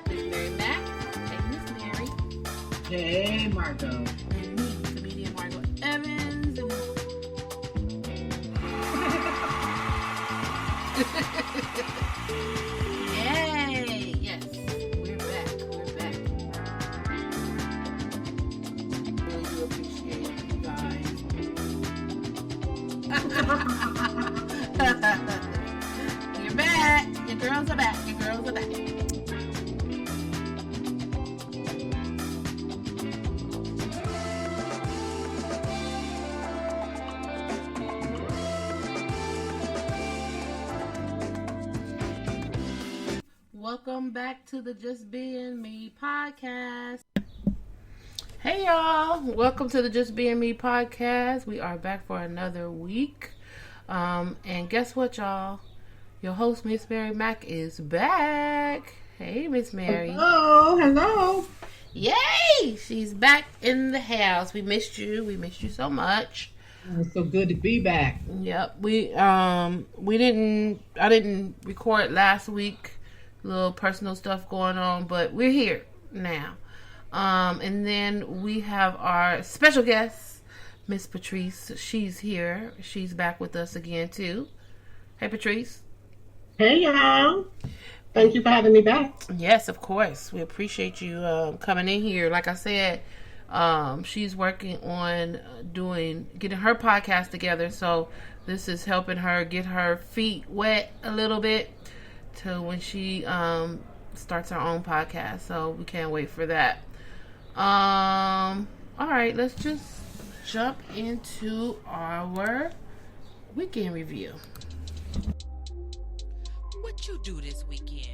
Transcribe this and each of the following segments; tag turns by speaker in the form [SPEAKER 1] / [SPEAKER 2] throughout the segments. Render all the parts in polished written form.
[SPEAKER 1] Mary Mac. Hey, Miss Mary.
[SPEAKER 2] Hey, Margot.
[SPEAKER 1] And me, comedian Margot Evans. Yay! Yes, we're back. We're back. Really do appreciate you guys. You're back. Your girls are back. Your girls are back. Welcome back to the Just Being Me podcast. Hey y'all, welcome to the Just Being Me podcast. We are back for another week. And guess what, y'all? Your host, Miss Mary Mac, is back. Hey, Miss Mary.
[SPEAKER 2] Hello.
[SPEAKER 1] Yay! She's back in the house. We missed you. We missed you so much.
[SPEAKER 2] It's so good to be back.
[SPEAKER 1] Yep. I didn't record last week. Little personal stuff going on, but we're here now. And then we have our special guest, Miss Patrice. She's here. She's back with us again too. Hey, Patrice.
[SPEAKER 2] Hey, y'all. Thank you for having me back.
[SPEAKER 1] Yes, of course. We appreciate you coming in here. Like I said, she's working on getting her podcast together. So this is helping her get her feet wet a little bit to when she starts her own podcast. So we can't wait for that. All right, let's just jump into our weekend review.
[SPEAKER 3] What you do this weekend?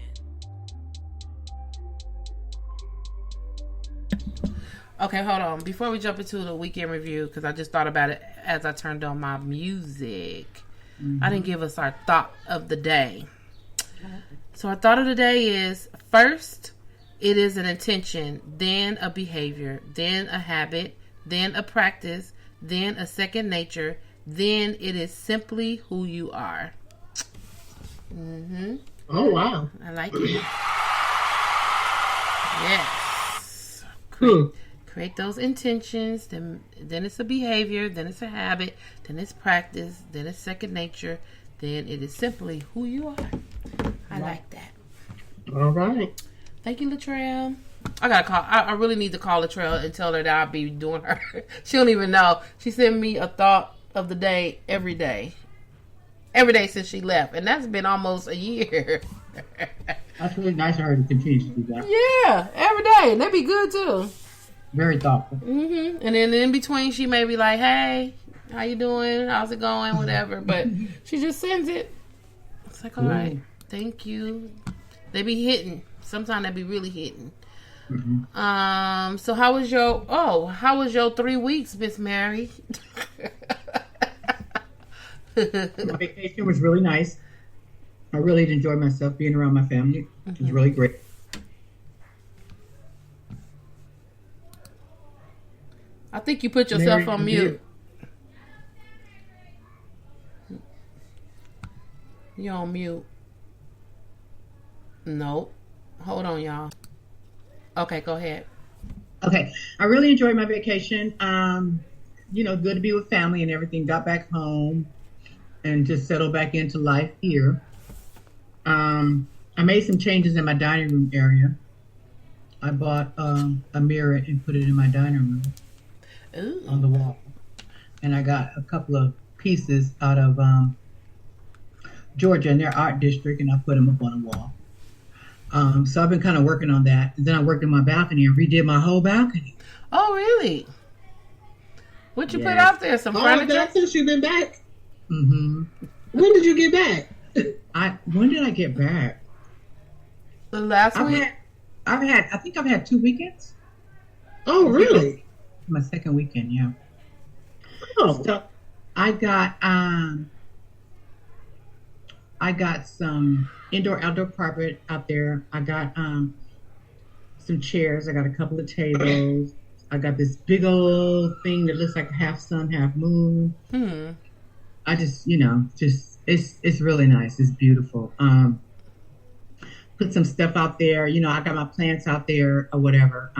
[SPEAKER 1] Okay, hold on. Before we jump into the weekend review, because I just thought about it as I turned on my music. Mm-hmm. I didn't give us our thought of the day. So our thought of the day is, first, it is an intention, then a behavior, then a habit, then a practice, then a second nature, then it is simply who you are. Mm-hmm.
[SPEAKER 2] Oh, wow.
[SPEAKER 1] I like it. Yes. Create those intentions, then it's a behavior, then it's a habit, then it's practice, then it's second nature, then it is simply who you are. I like that.
[SPEAKER 2] All right.
[SPEAKER 1] Thank you, Latrell. I really need to call Latrell and tell her that I'll be doing her. She don't even know. She sent me a thought of the day every day. Every day since she left. And that's been almost a year.
[SPEAKER 2] That's really nice of her to continue to do that.
[SPEAKER 1] Yeah, every day. And that'd be good, too.
[SPEAKER 2] Very thoughtful.
[SPEAKER 1] Mm-hmm. And then in between, she may be like, hey, how you doing? How's it going? Whatever. But she just sends it. It's like, all right. Thank you. They be hitting. Sometimes they be really hitting. Mm-hmm. So how was your 3 weeks, Miss Mary?
[SPEAKER 2] My vacation was really nice. I really enjoyed myself being around my family. Mm-hmm. It was really great.
[SPEAKER 1] I think you put yourself on mute. You're on mute. Nope. Hold on, y'all. Okay, go ahead.
[SPEAKER 2] Okay. I really enjoyed my vacation. Good to be with family and everything. Got back home and just settled back into life here. I made some changes in my dining room area. I bought a mirror and put it in my dining room. Ooh. On the wall. And I got a couple of pieces out of Georgia in their art district, and I put them up on the wall. So I've been kind of working on that. And then I worked in my balcony and redid my whole balcony.
[SPEAKER 1] Oh, really? What you put out there? Some furniture?
[SPEAKER 4] That's since you've been back?
[SPEAKER 2] Mm-hmm.
[SPEAKER 4] When did you get back?
[SPEAKER 2] When did I get back?
[SPEAKER 1] The last week?
[SPEAKER 2] I think I've had 2 weekends.
[SPEAKER 4] Oh, really?
[SPEAKER 2] My second weekend, yeah.
[SPEAKER 4] Oh.
[SPEAKER 2] So I got some indoor-outdoor carpet out there. I got some chairs. I got a couple of tables. I got this big old thing that looks like half sun, half moon. I just It's really nice. It's beautiful. Put some stuff out there. You know, I got my plants out there or whatever.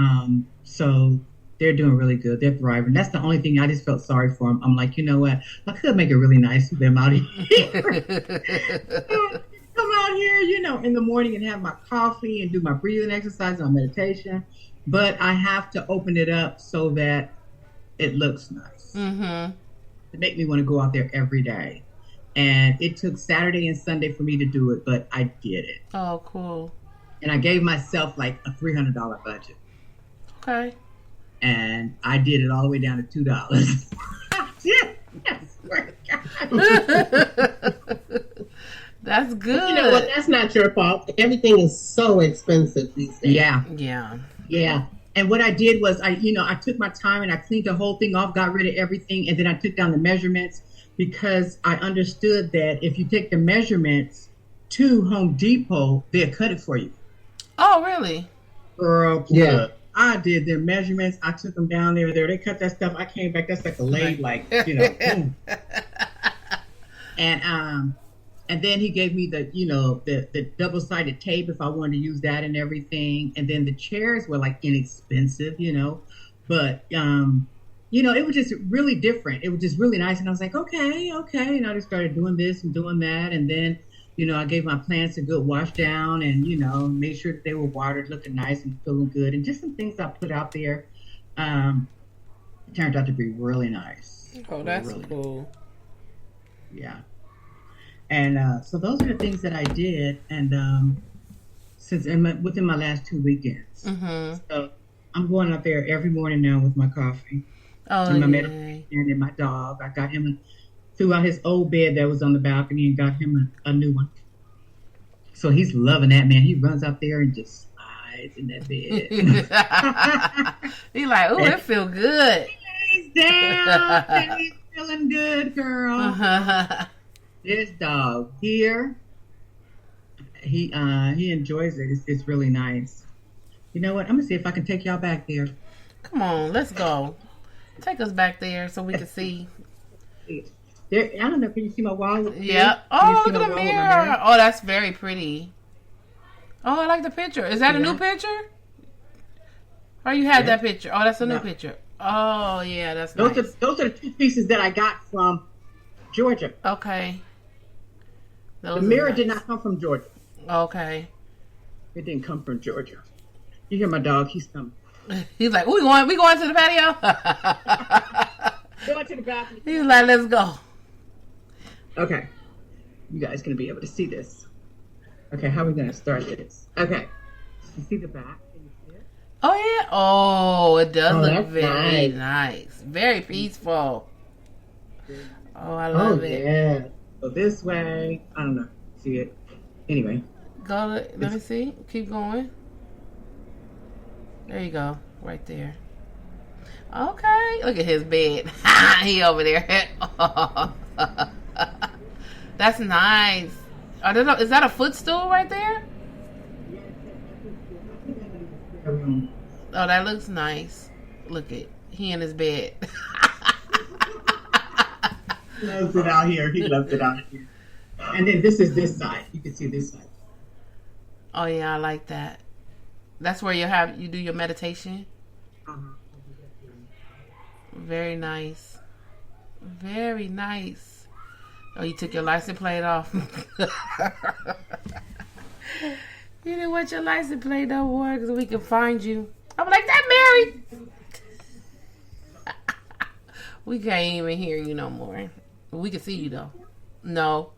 [SPEAKER 2] So they're doing really good. They're thriving. That's the only thing I just felt sorry for them. I'm like, you know what? I could make it really nice for them out here. Come out here, you know, in the morning and have my coffee and do my breathing exercise and my meditation. But I have to open it up so that it looks nice.
[SPEAKER 1] Mm-hmm.
[SPEAKER 2] To make me want to go out there every day. And it took Saturday and Sunday for me to do it, but I did it.
[SPEAKER 1] Oh, cool.
[SPEAKER 2] And I gave myself like a $300 budget.
[SPEAKER 1] Okay.
[SPEAKER 2] And I did it all the way down to $2. Yes,
[SPEAKER 1] that's good.
[SPEAKER 4] But you know what? That's not your fault. Everything is so expensive these days.
[SPEAKER 2] Yeah. And what I did was I took my time and I cleaned the whole thing off, got rid of everything, and then I took down the measurements because I understood that if you take the measurements to Home Depot, they'll cut it for you.
[SPEAKER 1] Oh, really?
[SPEAKER 2] Girl,
[SPEAKER 4] yeah.
[SPEAKER 2] I did their measurements. I took them down there. They cut that stuff. I came back. That's like a lathe, like, you know. Boom. And then he gave me the double-sided tape if I wanted to use that and everything. And then the chairs were like inexpensive, you know. But, it was just really different. It was just really nice. And I was like, okay. And I just started doing this and doing that. And then, I gave my plants a good wash down and, made sure that they were watered, looking nice and feeling good. And just some things I put out there turned out to be really nice.
[SPEAKER 1] Oh, that's
[SPEAKER 2] really
[SPEAKER 1] cool.
[SPEAKER 2] Yeah. And so those are the things that I did. And within my last 2 weekends.
[SPEAKER 1] Mm-hmm.
[SPEAKER 2] So I'm going out there every morning now with my coffee.
[SPEAKER 1] Oh,
[SPEAKER 2] and my medication and my dog. I got him threw out his old bed that was on the balcony and got him a new one. So he's loving that, man. He runs out there and just slides in that bed.
[SPEAKER 1] He's like, oh, it feel good.
[SPEAKER 2] He's down and he's feeling good, girl. This dog here, he enjoys it. It's really nice. You know what? I'm gonna see if I can take y'all back there.
[SPEAKER 1] Come on, let's go. Take us back there so we can see.
[SPEAKER 2] There, I don't know. Can you see my wall?
[SPEAKER 1] Yeah. Oh, look at the mirror. Oh, that's very pretty. Oh, I like the picture. Is that a new picture? Or you had that picture? Oh, that's a new picture. Oh, yeah, that's nice.
[SPEAKER 2] Those are the two pieces that I got from Georgia.
[SPEAKER 1] Okay.
[SPEAKER 2] The mirror did not come from Georgia.
[SPEAKER 1] Okay.
[SPEAKER 2] It didn't come from Georgia. You hear my dog? He's coming.
[SPEAKER 1] He's like, we going to the patio?
[SPEAKER 2] Going to the bathroom.
[SPEAKER 1] He's like, let's go.
[SPEAKER 2] Okay. You guys going to be able to see this. Okay, how are we going to start this? Okay. You see the back? Can you see it?
[SPEAKER 1] Oh, yeah. Oh, it does look very nice. Very peaceful. Oh, I love it.
[SPEAKER 2] Yeah. So this way. I don't know. See it? Anyway.
[SPEAKER 1] Let me see. Keep going. There you go. Right there. Okay. Look at his bed. He over there. That's nice. Is that a footstool right there? Oh, that looks nice. Look it. He in his bed.
[SPEAKER 2] He loves it out here. He loves it out here. And then this is this side. You can see this side.
[SPEAKER 1] Oh yeah, I like that. That's where you do your meditation. Very nice. Very nice. Oh, you took your license plate off. You didn't want your license plate no more because we can find you. I'm like, that Mary. We can't even hear you no more. We can see you though. No.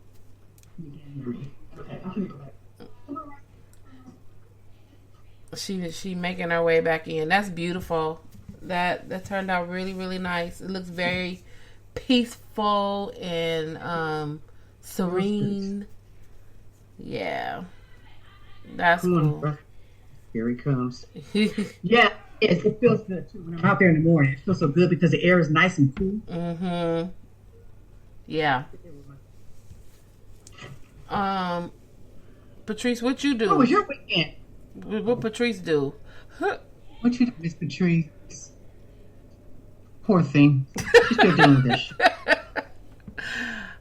[SPEAKER 1] She making her way back in. That's beautiful. That turned out really, really nice. It looks very peaceful and serene. Yeah. That's cool.
[SPEAKER 2] Here he comes. Yeah, it feels good too. When I'm out there in the morning, it feels so good because the air is nice and cool.
[SPEAKER 1] Mm-hmm. Yeah. Patrice, what you do?
[SPEAKER 2] What was your weekend?
[SPEAKER 1] What Patrice do?
[SPEAKER 2] What you do, Miss Patrice? Poor thing. She's still dealing with this shit.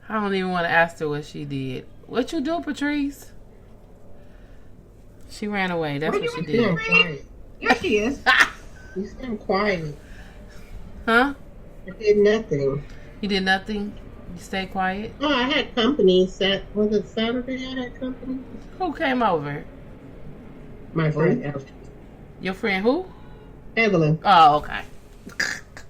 [SPEAKER 1] I don't even want to ask her what she did. What you do, Patrice? She ran away. That's what she did.
[SPEAKER 4] Quiet.
[SPEAKER 2] Here she is.
[SPEAKER 4] You sound quiet.
[SPEAKER 1] Huh?
[SPEAKER 4] I did nothing.
[SPEAKER 1] You did nothing? You stayed quiet?
[SPEAKER 4] Oh, I had company. Was it Saturday I had company?
[SPEAKER 1] Who came over?
[SPEAKER 4] My friend.
[SPEAKER 1] Your friend who?
[SPEAKER 4] Evelyn.
[SPEAKER 1] Oh, okay.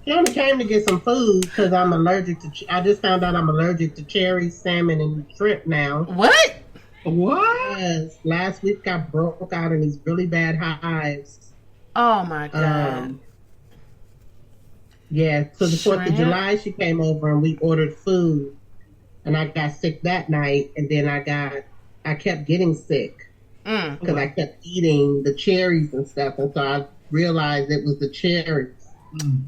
[SPEAKER 4] She only came to get some food because I'm allergic to. I just found out I'm allergic to cherries, salmon, and shrimp now.
[SPEAKER 1] What?
[SPEAKER 2] What?
[SPEAKER 4] Yes, last week I broke out in these really bad hives.
[SPEAKER 1] Oh my God.
[SPEAKER 4] Yeah, so the 4th of
[SPEAKER 1] Shrimp?
[SPEAKER 4] July she came over and we ordered food, and I got sick that night, and then I kept getting sick because I kept eating the cherries and stuff, and so I realized it was the cherries.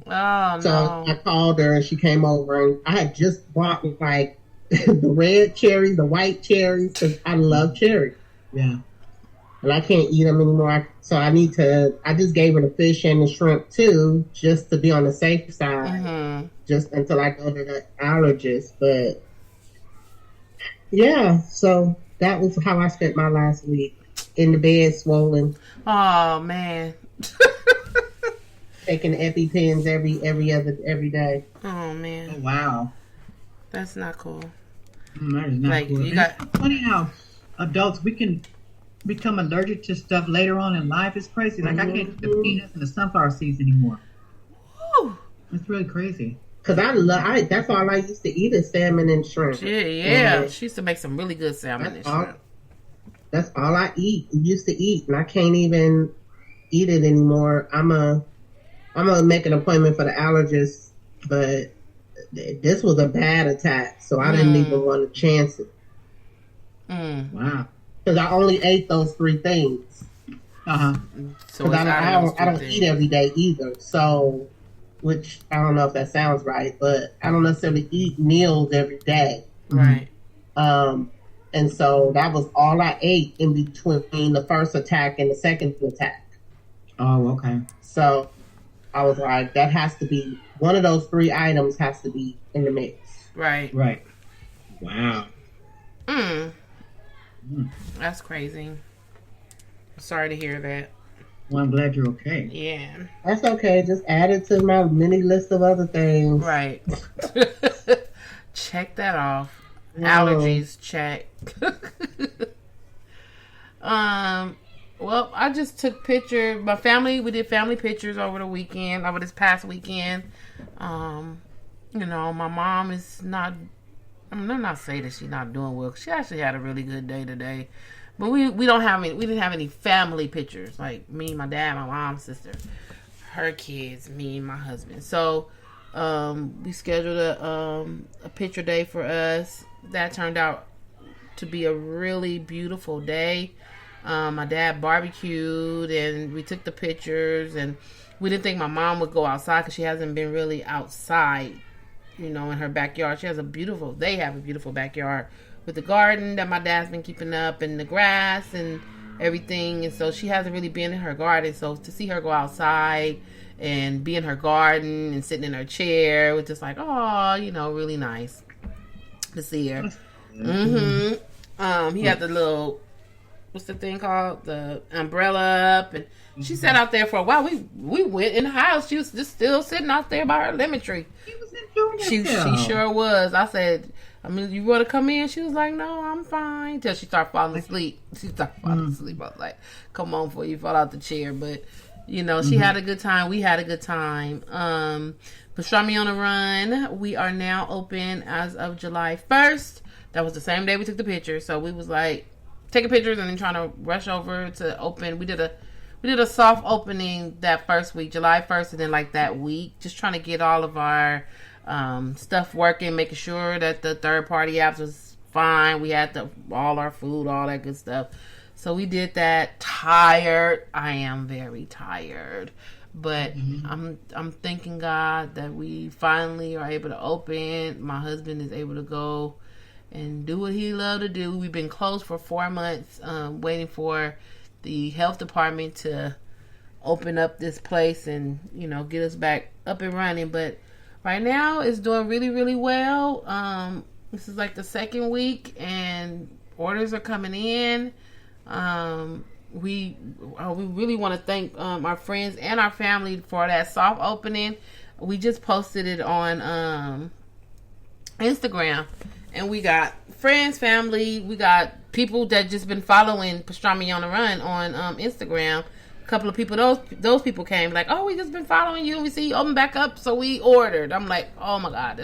[SPEAKER 1] Oh,
[SPEAKER 4] So
[SPEAKER 1] no.
[SPEAKER 4] I called her and she came over, and I had just bought like the red cherries, the white cherries, because I love cherries.
[SPEAKER 2] Yeah.
[SPEAKER 4] And I can't eat them anymore. So I just gave her the fish and the shrimp too, just to be on the safe side,
[SPEAKER 1] Mm-hmm.
[SPEAKER 4] just until I go to the allergist. But yeah, so that was how I spent my last week. In the bed, swollen,
[SPEAKER 1] Oh, man.
[SPEAKER 4] taking EpiPens every day.
[SPEAKER 1] Oh,
[SPEAKER 2] Oh,
[SPEAKER 1] man.
[SPEAKER 2] wow.
[SPEAKER 1] That's not cool.
[SPEAKER 2] That is not
[SPEAKER 1] Like,
[SPEAKER 2] cool.
[SPEAKER 1] you got-
[SPEAKER 2] It's funny how adults, we can become allergic to stuff later on in life. It's crazy. Like, I can't eat the peanuts and the sunflower seeds anymore.
[SPEAKER 1] Whew.
[SPEAKER 2] It's really crazy.
[SPEAKER 4] Cause that's all I used to eat is salmon and shrimp.
[SPEAKER 1] Yeah.
[SPEAKER 4] And
[SPEAKER 1] She used to make some really good salmon and shrimp.
[SPEAKER 4] That's all I used to eat, and I can't even eat it anymore. I'm gonna make an appointment for the allergist, but this was a bad attack, so I didn't even want to chance it.
[SPEAKER 2] Wow.
[SPEAKER 4] Because I only ate those 3 things.
[SPEAKER 2] Uh-huh.
[SPEAKER 1] So
[SPEAKER 4] Because
[SPEAKER 1] it's
[SPEAKER 4] I
[SPEAKER 1] out of those
[SPEAKER 4] don't
[SPEAKER 1] two
[SPEAKER 4] eat
[SPEAKER 1] things.
[SPEAKER 4] every day either. So, which I don't know if that sounds right, but I don't necessarily eat meals every day.
[SPEAKER 1] Right.
[SPEAKER 4] And so that was all I ate in between the first attack and the second attack.
[SPEAKER 2] Oh, okay.
[SPEAKER 4] So I was like, that has to be one of those 3 items has to be in the mix.
[SPEAKER 1] Right.
[SPEAKER 2] Right. Wow.
[SPEAKER 1] That's crazy. Sorry to hear that.
[SPEAKER 2] Well, I'm glad you're okay.
[SPEAKER 1] Yeah.
[SPEAKER 4] That's okay. Just add it to my mini list of other things.
[SPEAKER 1] Right. Check that off.
[SPEAKER 4] No.
[SPEAKER 1] Allergies, check. Well, I just took pictures. My family, we did family pictures over this past weekend. You know, my mom is not, I'm not saying that she's not doing well. She actually had a really good day today. But we didn't have any family pictures. Like me, my dad, my mom, sister, her kids, me and my husband. So, we scheduled a picture day for us. That turned out to be a really beautiful day. My dad barbecued and we took the pictures, and we didn't think my mom would go outside because she hasn't been really outside, you know, in her backyard. They have a beautiful backyard with the garden that my dad's been keeping up and the grass and everything. And so she hasn't really been in her garden. So to see her go outside and be in her garden and sitting in her chair was just like, oh, you know, really nice to see her. He had the little, what's the thing called? The umbrella up, and she sat out there for a while. We went in the house. She was just still sitting out there by her lemon tree.
[SPEAKER 2] She was enjoying
[SPEAKER 1] She sure was. I said, you want to come in? She was like, no, I'm fine. Till she started falling asleep. I was like, come on before you fall out the chair. But, you know, she had a good time. We had a good time. Pastrami on the Run. We are now open as of July 1st. That was the same day we took the picture. So we was like, taking pictures and then trying to rush over to open. We did a soft opening that first week, July 1st, and then like that week, just trying to get all of our stuff working, making sure that the third party apps was fine. We had all our food, all that good stuff. So we did that. Tired. I am very tired. But I'm thanking God that we finally are able to open. My husband is able to go and do what he loved to do. We've been closed for 4 months, waiting for the health department to open up this place and, you know, get us back up and running. But right now it's doing really, really well. This is like the second week, and orders are coming in. We really want to thank our friends and our family for that soft opening. We just posted it on Instagram, and we got friends, family, we got people that just been following Pastrami on the Run on Instagram. A couple of people, those people came like, oh, we just been following you, we see you open back up, so we ordered. I'm like, oh my God,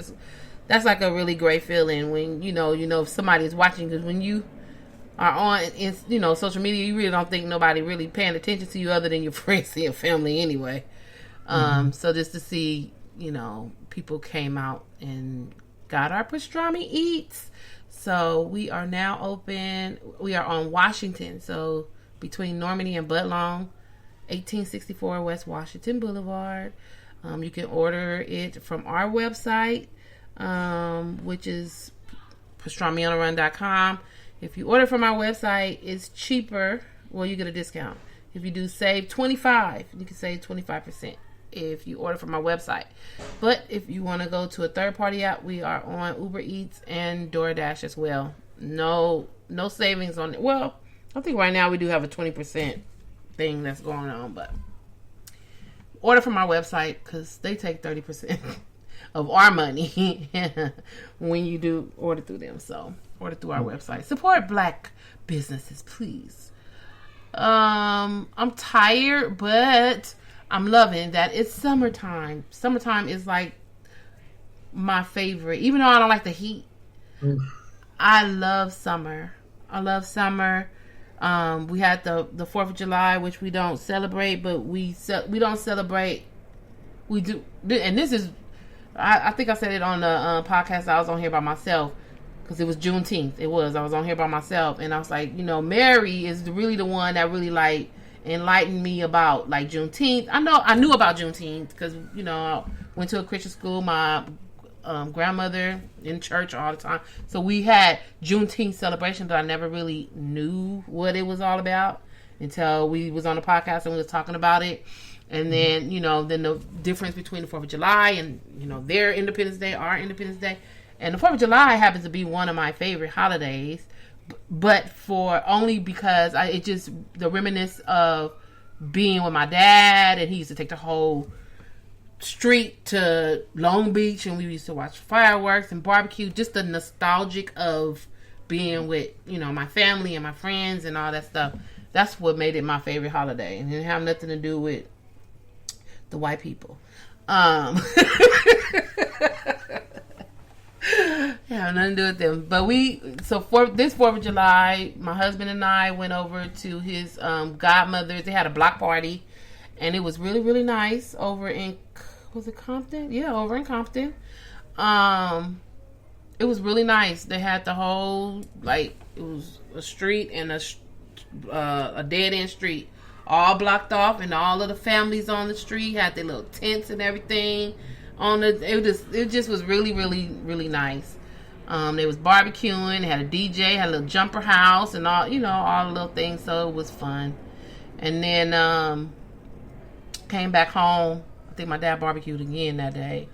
[SPEAKER 1] that's like a really great feeling when you know if somebody's watching, because when you are on social media, you really don't think nobody really paying attention to you other than your friends and your family anyway. So just to see, people came out and got our pastrami eats. So we are now open. We are on Washington, so between Normandy and Budlong, 1864 West Washington Boulevard. You can order it from our website, which is pastramionnarun.com. If you order from our website, it's cheaper. Well, you get a discount. If you do save 25, you can save 25% if you order from our website. But if you want to go to a third-party app, we are on Uber Eats and DoorDash as well. No savings on it. Well, I think right now we do have a 20% thing that's going on, but order from our website because they take 30% of our money when you do order through them. So order through our website. Support Black businesses, please. I'm tired, but I'm loving that it's summertime. Summertime is like my favorite. Even though I don't like the heat, I love summer. We had the 4th of July, which we don't celebrate, but we don't celebrate. We do, and this is, I think I said it on the podcast I was on here by myself, because it was Juneteenth. I was on here by myself, and I was like, Mary is really the one that really like enlightened me about like Juneteenth. I knew about Juneteenth because I went to a Christian school. My grandmother in church all the time, so we had Juneteenth celebration, but I never really knew what it was all about until we was on the podcast and we was talking about it. And then then the difference between the 4th of July and their Independence Day, our Independence Day, and the 4th of July happens to be one of my favorite holidays. But for only because it just the reminisce of being with my dad, and he used to take the whole street to Long Beach, and we used to watch fireworks and barbecue. Just the nostalgic of being with my family and my friends and all that stuff. That's what made it my favorite holiday, and it didn't have nothing to do with the white people. Yeah, nothing to do with them. But for this 4th of July, my husband and I went over to his godmother's. They had a block party, and it was really, really nice over in, was it Compton? Yeah, over in Compton. It was really nice. They had the whole, it was a street and a dead end street, all blocked off, and all of the families on the street had their little tents and everything. It just was really, really, really nice. They was barbecuing, they had a DJ, had a little jumper house, and all all the little things. So it was fun. And then came back home. I think my dad barbecued again that day,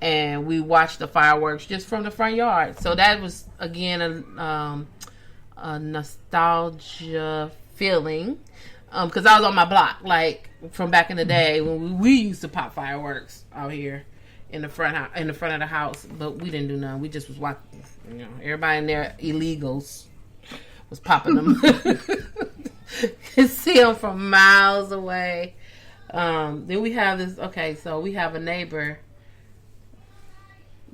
[SPEAKER 1] and we watched the fireworks just from the front yard. So that was again a nostalgia feeling, because I was on my block, like from back in the day when we used to pop fireworks out here in the front of the house, but we didn't do none. We just was watching. Everybody in there, illegals, was popping them. You see them from miles away. Then we have this. Okay, so we have a neighbor.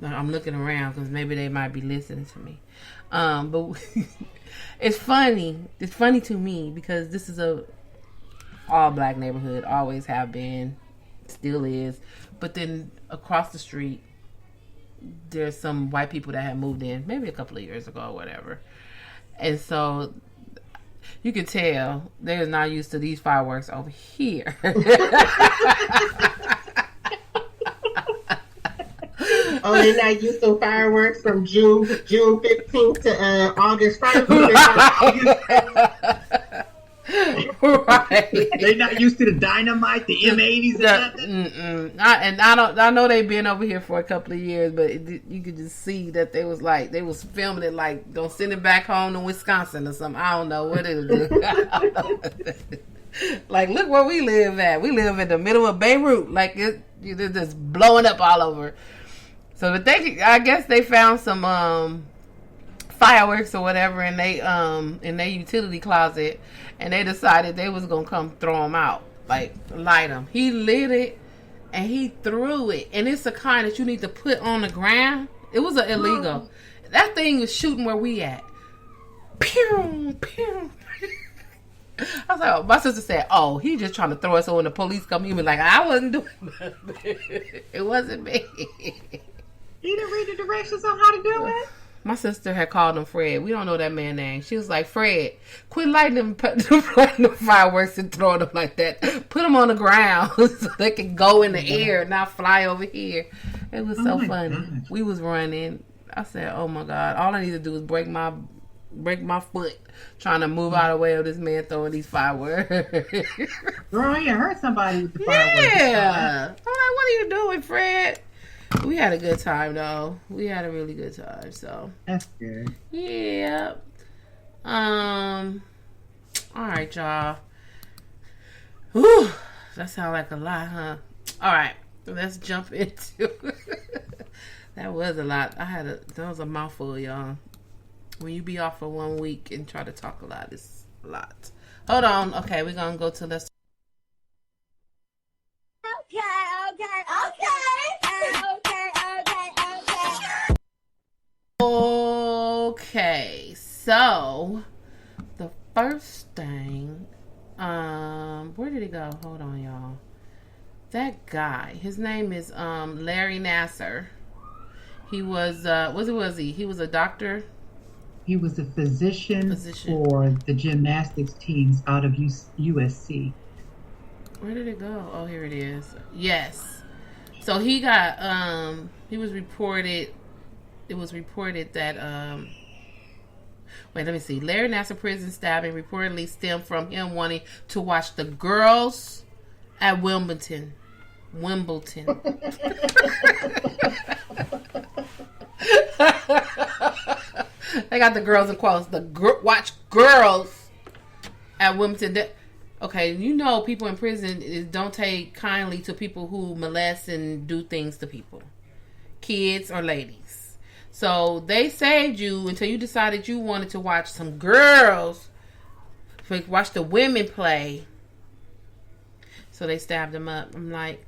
[SPEAKER 1] I'm looking around because maybe they might be listening to me. But it's funny. It's funny to me because this is a all black neighborhood. Always have been, still is. But then across the street, there's some white people that have moved in maybe a couple of years ago or whatever. And so you can tell they're not used to these fireworks over here.
[SPEAKER 4] Oh, they're not used to fireworks from June 15th to August 1st.
[SPEAKER 1] Right.
[SPEAKER 2] They're not used to the dynamite, the M80s, and nothing.
[SPEAKER 1] I know they've been over here for a couple of years, but you could just see that they was filming it like don't send it back home to Wisconsin or something. I don't know what it is. Like, look where we live at. We live in the middle of Beirut. Like it's just blowing up all over. So, but I guess they found some fireworks or whatever in their utility closet, and they decided they was gonna come throw them out, like light them. He lit it and he threw it, and it's a kind that you need to put on the ground. It was illegal. That thing was shooting where we at. Pew pew. I was like, my sister said, "Oh, he just trying to throw us." So when the police come, he was like, "I wasn't doing nothing. It wasn't me."
[SPEAKER 2] You didn't read the directions on how to do it?
[SPEAKER 1] My sister had called him Fred. We don't know that man's name. She was like, "Fred, quit lighting them fireworks and throwing them like that. Put them on the ground so they can go in the air, not fly over here." It was so funny. Gosh. We was running. I said, "Oh my God! All I need to do is break my foot trying to move out of the way of this man throwing these fireworks."
[SPEAKER 2] Girl, you hurt somebody with the fireworks.
[SPEAKER 1] Yeah. I'm like, "What are you doing, Fred?" We had a good time though. We had a really good time. So
[SPEAKER 2] that's good.
[SPEAKER 1] Yeah. All right, y'all. Whew. That sounds like a lot, huh? All right. Let's jump into that was a lot. That was a mouthful, y'all. When you be off for 1 week and try to talk a lot, it's a lot. Hold on. Okay, we're gonna go to let's. Okay, so the first thing, where did he go? Hold on, y'all. That guy, his name is Larry Nassar. He was he? He was a doctor.
[SPEAKER 2] He was a physician for the gymnastics teams out of USC.
[SPEAKER 1] Where did it go? Oh, here it is. Yes. So he got he was reported. It was reported that wait, let me see. Larry Nassar prison stabbing reportedly stemmed from him wanting to watch the girls at Wimbledon. They got the girls in quotes. Watch girls at Wimbledon. Okay, you know people in prison don't take kindly to people who molest and do things to people, kids or ladies. So they saved you until you decided you wanted to watch some girls, watch the women play. So they stabbed him up. I'm like,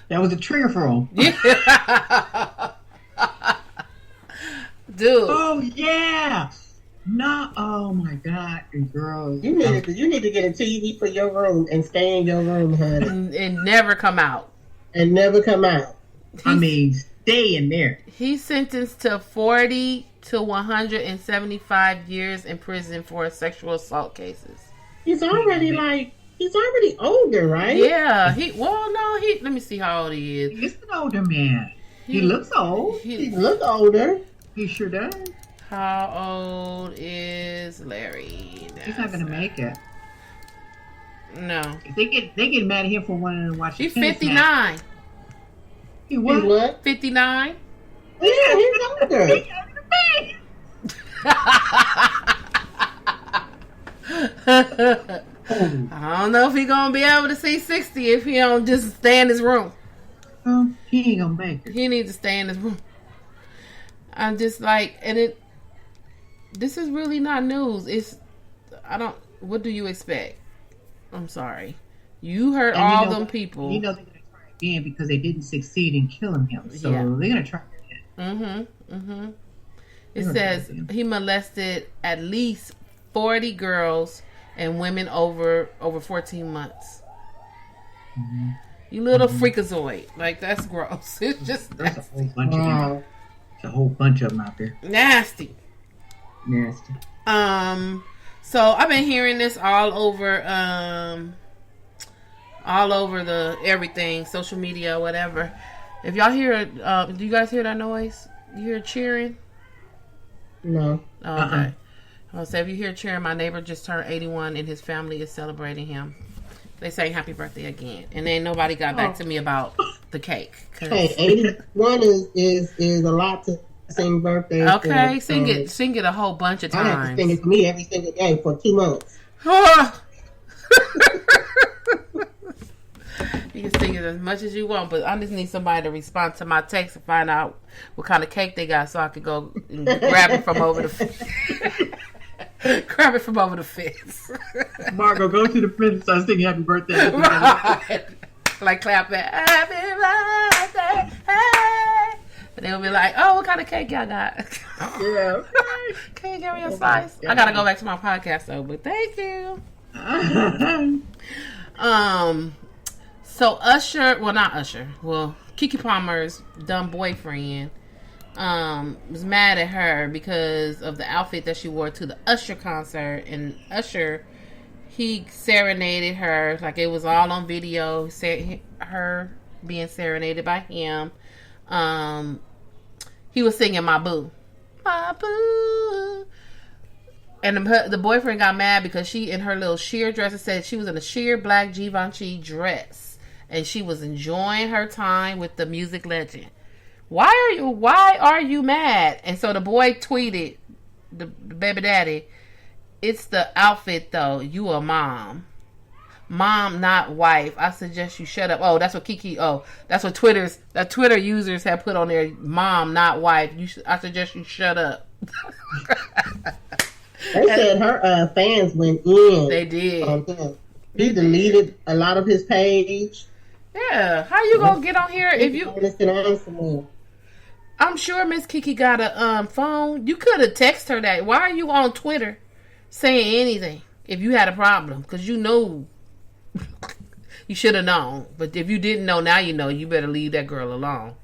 [SPEAKER 2] that was a trigger for him.
[SPEAKER 1] Yeah. Dude.
[SPEAKER 2] Oh yeah. No. Oh my God, girls.
[SPEAKER 4] You need to get a TV for your room and stay in your room, honey,
[SPEAKER 1] and never come out.
[SPEAKER 4] And never come out.
[SPEAKER 2] I mean, stay in there.
[SPEAKER 1] He's sentenced to 40 to 175 years in prison for sexual assault cases.
[SPEAKER 4] He's already older, right?
[SPEAKER 1] Yeah. Let me see how old he is.
[SPEAKER 2] He's an older man. He looks old.
[SPEAKER 4] He looks older.
[SPEAKER 2] He sure does.
[SPEAKER 1] How old is Larry?
[SPEAKER 2] He's not gonna make it.
[SPEAKER 1] No.
[SPEAKER 2] They get mad at him for wanting to watch.
[SPEAKER 1] He's 59.
[SPEAKER 2] He what?
[SPEAKER 1] 59.
[SPEAKER 4] Yeah, he's older.
[SPEAKER 1] I don't know if he's gonna be able to see 60 if he don't just stay in his room.
[SPEAKER 2] He ain't gonna make it.
[SPEAKER 1] He needs to stay in his room. I'm just like, this is really not news. What do you expect? I'm sorry. You hurt all them people.
[SPEAKER 2] You know they're gonna try again because they didn't succeed in killing him. So they're gonna try again.
[SPEAKER 1] It says he molested at least 40 girls and women over 14 months. Mm-hmm. You little freakazoid. Like, that's gross. It's just
[SPEAKER 2] that's a whole bunch of them. It's a whole bunch of them out there.
[SPEAKER 1] Nasty. So I've been hearing this all over the everything, social media, whatever. If y'all hear, do you guys hear that noise? You hear cheering?
[SPEAKER 4] No.
[SPEAKER 1] Oh, okay. So if you hear cheering, my neighbor just turned 81 and his family is celebrating him. They sang happy birthday again. And then nobody got back to me about the cake.
[SPEAKER 4] Hey, 81 is a lot to sing birthday.
[SPEAKER 1] Okay, sing it a whole bunch of times.
[SPEAKER 4] I have to sing it for me every single day for 2 months.
[SPEAKER 1] You can sing it as much as you want, but I just need somebody to respond to my text and find out what kind of cake they got so I could go and grab it from over the fence.
[SPEAKER 2] Margot, go to the fence and start singing happy birthday.
[SPEAKER 1] Right. Like clap it. Happy birthday. Hey. And they'll be like, oh, what kind of cake y'all got?
[SPEAKER 2] Yeah.
[SPEAKER 1] Can you give me a slice? I gotta go back to my podcast though, but thank you. So Keke Palmer's dumb boyfriend was mad at her because of the outfit that she wore to the Usher concert, and Usher, he serenaded her, like it was all on video, her being serenaded by him. He was singing My Boo. My Boo. And the boyfriend got mad because she, in her little sheer dress, it said she was in a sheer black Givenchy dress. And she was enjoying her time with the music legend. Why are you mad? And so the boy tweeted, the baby daddy, it's the outfit though. You a mom. Mom, not wife. I suggest you shut up. Oh, that's what that's what Twitter users have put on there. Mom, not wife. I suggest you shut up.
[SPEAKER 4] They said her fans went in.
[SPEAKER 1] They did.
[SPEAKER 4] He deleted a lot of his page.
[SPEAKER 1] Yeah, how you gonna get on here if you? I'm sure Miss Keke got a phone. You could have texted her that. Why are you on Twitter saying anything if you had a problem? Because you know you should have known. But if you didn't know, now you know. You better leave that girl alone.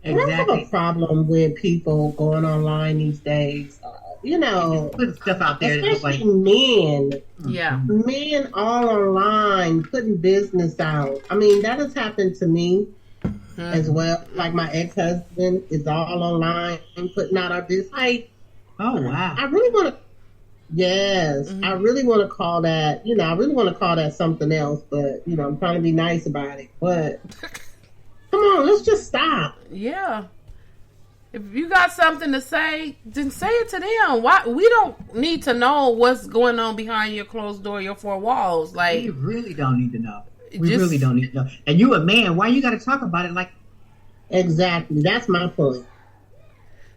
[SPEAKER 4] Exactly. I have a problem with people going online these days. Putting stuff out there, especially men.
[SPEAKER 1] Yeah,
[SPEAKER 4] men all online putting business out. I mean, that has happened to me as well. Like my ex-husband is all online putting out our business. Like,
[SPEAKER 2] oh wow!
[SPEAKER 4] I really want to. Yes, I really want to call that. I really want to call that something else. But I'm trying to be nice about it. But come on, let's just stop.
[SPEAKER 1] Yeah. If you got something to say, then say it to them. Why? We don't need to know what's going on behind your closed door, your four walls. Like,
[SPEAKER 2] we really don't need to know. We really don't need to know. And you a man, why you got to talk about it like?
[SPEAKER 4] Exactly. That's my point.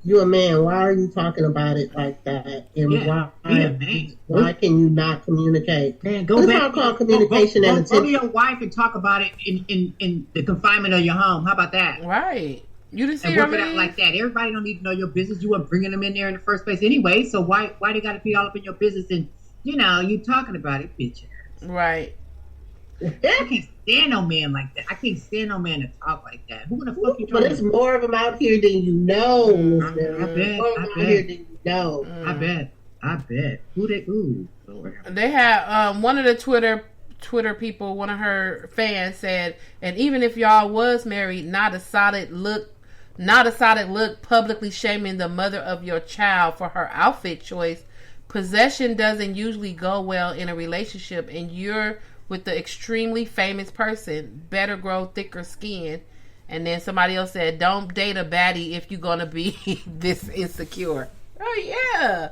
[SPEAKER 4] You a man, why are you talking about it like that? And why can you not communicate?
[SPEAKER 2] Man, go back.
[SPEAKER 4] Called communication and
[SPEAKER 2] go to your wife and talk about it in the confinement of your home. How about that?
[SPEAKER 1] Right. You didn't see
[SPEAKER 2] and work it out like that. Everybody don't need to know your business. You weren't bringing them in there in the first place anyway. So why they got to be all up in your business and you talking about it, bitch?
[SPEAKER 1] Right.
[SPEAKER 2] I can't stand no man like that. I can't stand no man to talk like that. Who the fuck you talking?
[SPEAKER 4] But there's more of them out here than you know.
[SPEAKER 2] I bet. Who they? Ooh.
[SPEAKER 1] They had one of the Twitter people, one of her fans said, and even if y'all was married, not a solid look publicly shaming the mother of your child for her outfit choice. Possession doesn't usually go well in a relationship, and you're with the extremely famous person. Better grow thicker skin. And then somebody else said, don't date a baddie if you're gonna be this insecure. Oh yeah,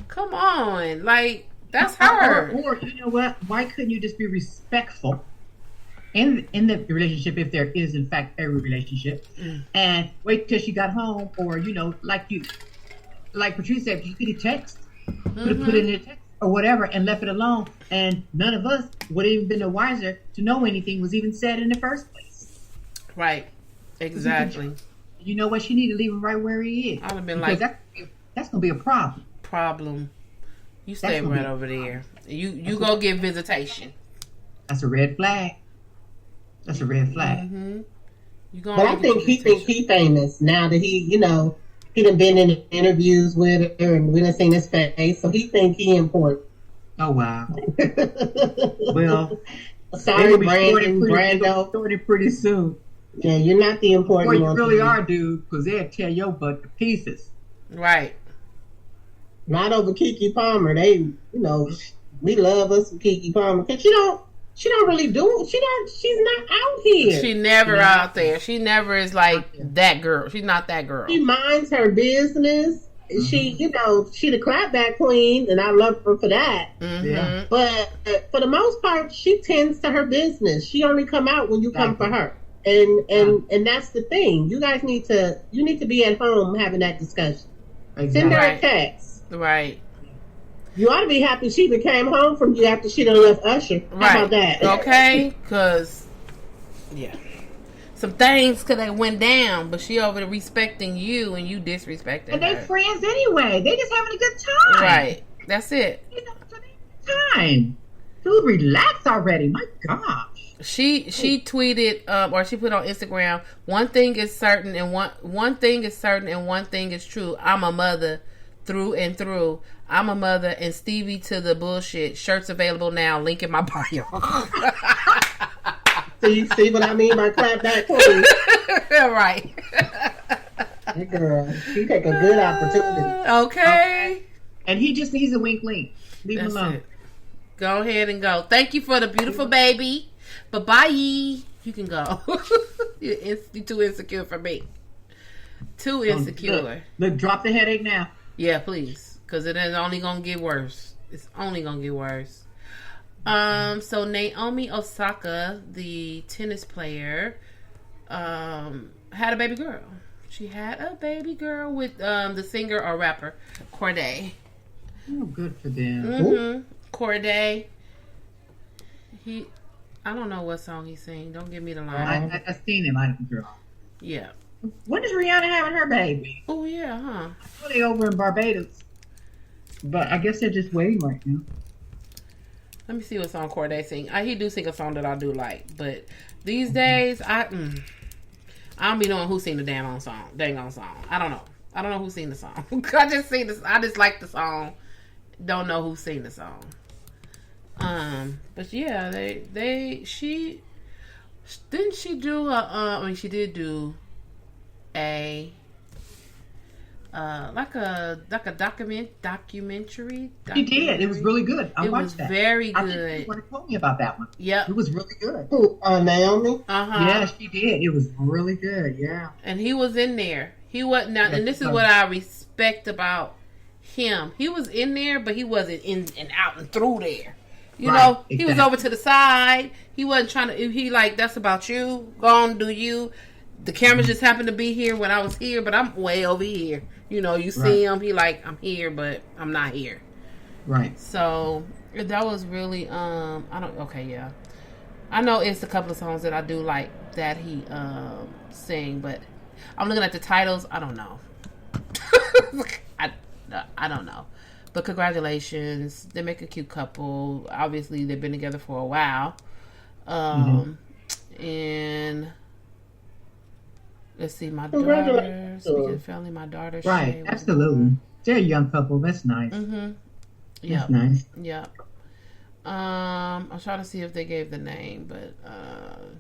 [SPEAKER 1] come on, like that's her.
[SPEAKER 2] Or you know what? Why couldn't you just be respectful in the relationship, if there is in fact a relationship, and wait till she got home, or like Patrice said, you could have text, put it in the text or whatever, and left it alone, and none of us would have even been the wiser to know anything was even said in the first place.
[SPEAKER 1] Right. Exactly.
[SPEAKER 2] You know what? She need to leave him right where he is.
[SPEAKER 1] I would have been
[SPEAKER 2] because
[SPEAKER 1] like,
[SPEAKER 2] that's gonna be a problem.
[SPEAKER 1] You stay right over there. You go get visitation.
[SPEAKER 2] That's a red flag.
[SPEAKER 1] Mm-hmm.
[SPEAKER 4] But I think he thinks he famous now that he done been in interviews with her and we done seen his face, so he think he important.
[SPEAKER 2] Oh wow. Well,
[SPEAKER 4] sorry, Brando.
[SPEAKER 2] Starting pretty soon.
[SPEAKER 4] Yeah, you're not the important one.
[SPEAKER 2] You really are, dude, because they'll tear your butt to pieces.
[SPEAKER 1] Right.
[SPEAKER 4] Not over Keke Palmer. We love us some Keke Palmer because she don't really do it. She's not out here.
[SPEAKER 1] She never out there. She never is like that girl. She's not that girl.
[SPEAKER 4] She minds her business. Mm-hmm. She the clapback queen, and I love her for that.
[SPEAKER 1] Mm-hmm.
[SPEAKER 2] Yeah.
[SPEAKER 4] But for the most part, she tends to her business. She only come out when you come for her. And that's the thing. You guys need to be at home having that discussion.
[SPEAKER 2] Exactly.
[SPEAKER 4] Send her a text.
[SPEAKER 1] Right.
[SPEAKER 4] You ought to be happy she came home from you after she done left Usher. How about that?
[SPEAKER 1] Okay, because some things could have went down, but she over there respecting you and you disrespecting her.
[SPEAKER 2] And they're friends anyway. They just having a good time.
[SPEAKER 1] Right. That's it.
[SPEAKER 2] They having a good time. Dude, relax already. My gosh.
[SPEAKER 1] She tweeted or she put on Instagram, one thing is certain and one thing is certain and one thing is true. I'm a mother through and through. I'm a mother and Stevie to the bullshit. Shirts available now. Link in my bio.
[SPEAKER 4] So you see what I mean by clapback queen?
[SPEAKER 1] Right.
[SPEAKER 4] That girl, she take a good opportunity.
[SPEAKER 1] Okay.
[SPEAKER 2] And he just needs a wink. Leave him alone.
[SPEAKER 1] It. Go ahead and go. Thank you for the beautiful baby. Bye-bye. You can go. You're too insecure for me. Too insecure.
[SPEAKER 2] Look, drop the headache now.
[SPEAKER 1] Yeah, please. Because it is only going to get worse. It's only going to get worse. So Naomi Osaka, the tennis player, had a baby girl. She had a baby girl with the singer or rapper, Corday.
[SPEAKER 2] Oh, good for them.
[SPEAKER 1] Mm-hmm. Corday. I don't know what song he sing. Don't give me the line.
[SPEAKER 2] I seen him, like girl.
[SPEAKER 1] Yeah.
[SPEAKER 2] When is Rihanna having her baby?
[SPEAKER 1] Oh yeah, huh?
[SPEAKER 2] I know they over in Barbados, but I guess they're just waiting right now.
[SPEAKER 1] Let me see what song Corday sing. He do sing a song that I do like, but these days I don't be knowing who sing the dang on song. I don't know. I don't know who sing the song. I just like the song. Don't know who sing the song. But yeah, she did do a like a documentary.
[SPEAKER 2] She did. It was really good. I watched that.
[SPEAKER 1] Very good.
[SPEAKER 2] I think you told me about that one.
[SPEAKER 1] Yeah,
[SPEAKER 2] it was really good.
[SPEAKER 4] Who, Naomi?
[SPEAKER 2] Yeah, she did. It was really good. Yeah,
[SPEAKER 1] and he was in there. He wasn't. And this is what I respect about him. He was in there, but he wasn't in and out and through there. You know, he was over to the side. He wasn't trying to. He like, that's about you. Go on, do you. The cameras just happened to be here when I was here, but I'm way over here. You know, you see him. He like, I'm here, but I'm not here.
[SPEAKER 2] Right.
[SPEAKER 1] So that was really I know it's a couple of songs that I do like that he sing, but I'm looking at the titles. I don't know. I don't know. But congratulations. They make a cute couple. Obviously, they've been together for a while. And let's see, my daughter. Speaking of family, my daughter.
[SPEAKER 2] Right, absolutely. They're a young couple. That's nice.
[SPEAKER 1] Mm-hmm.
[SPEAKER 2] Yeah. That's nice.
[SPEAKER 1] Yep. I'm trying to see if they gave the name, but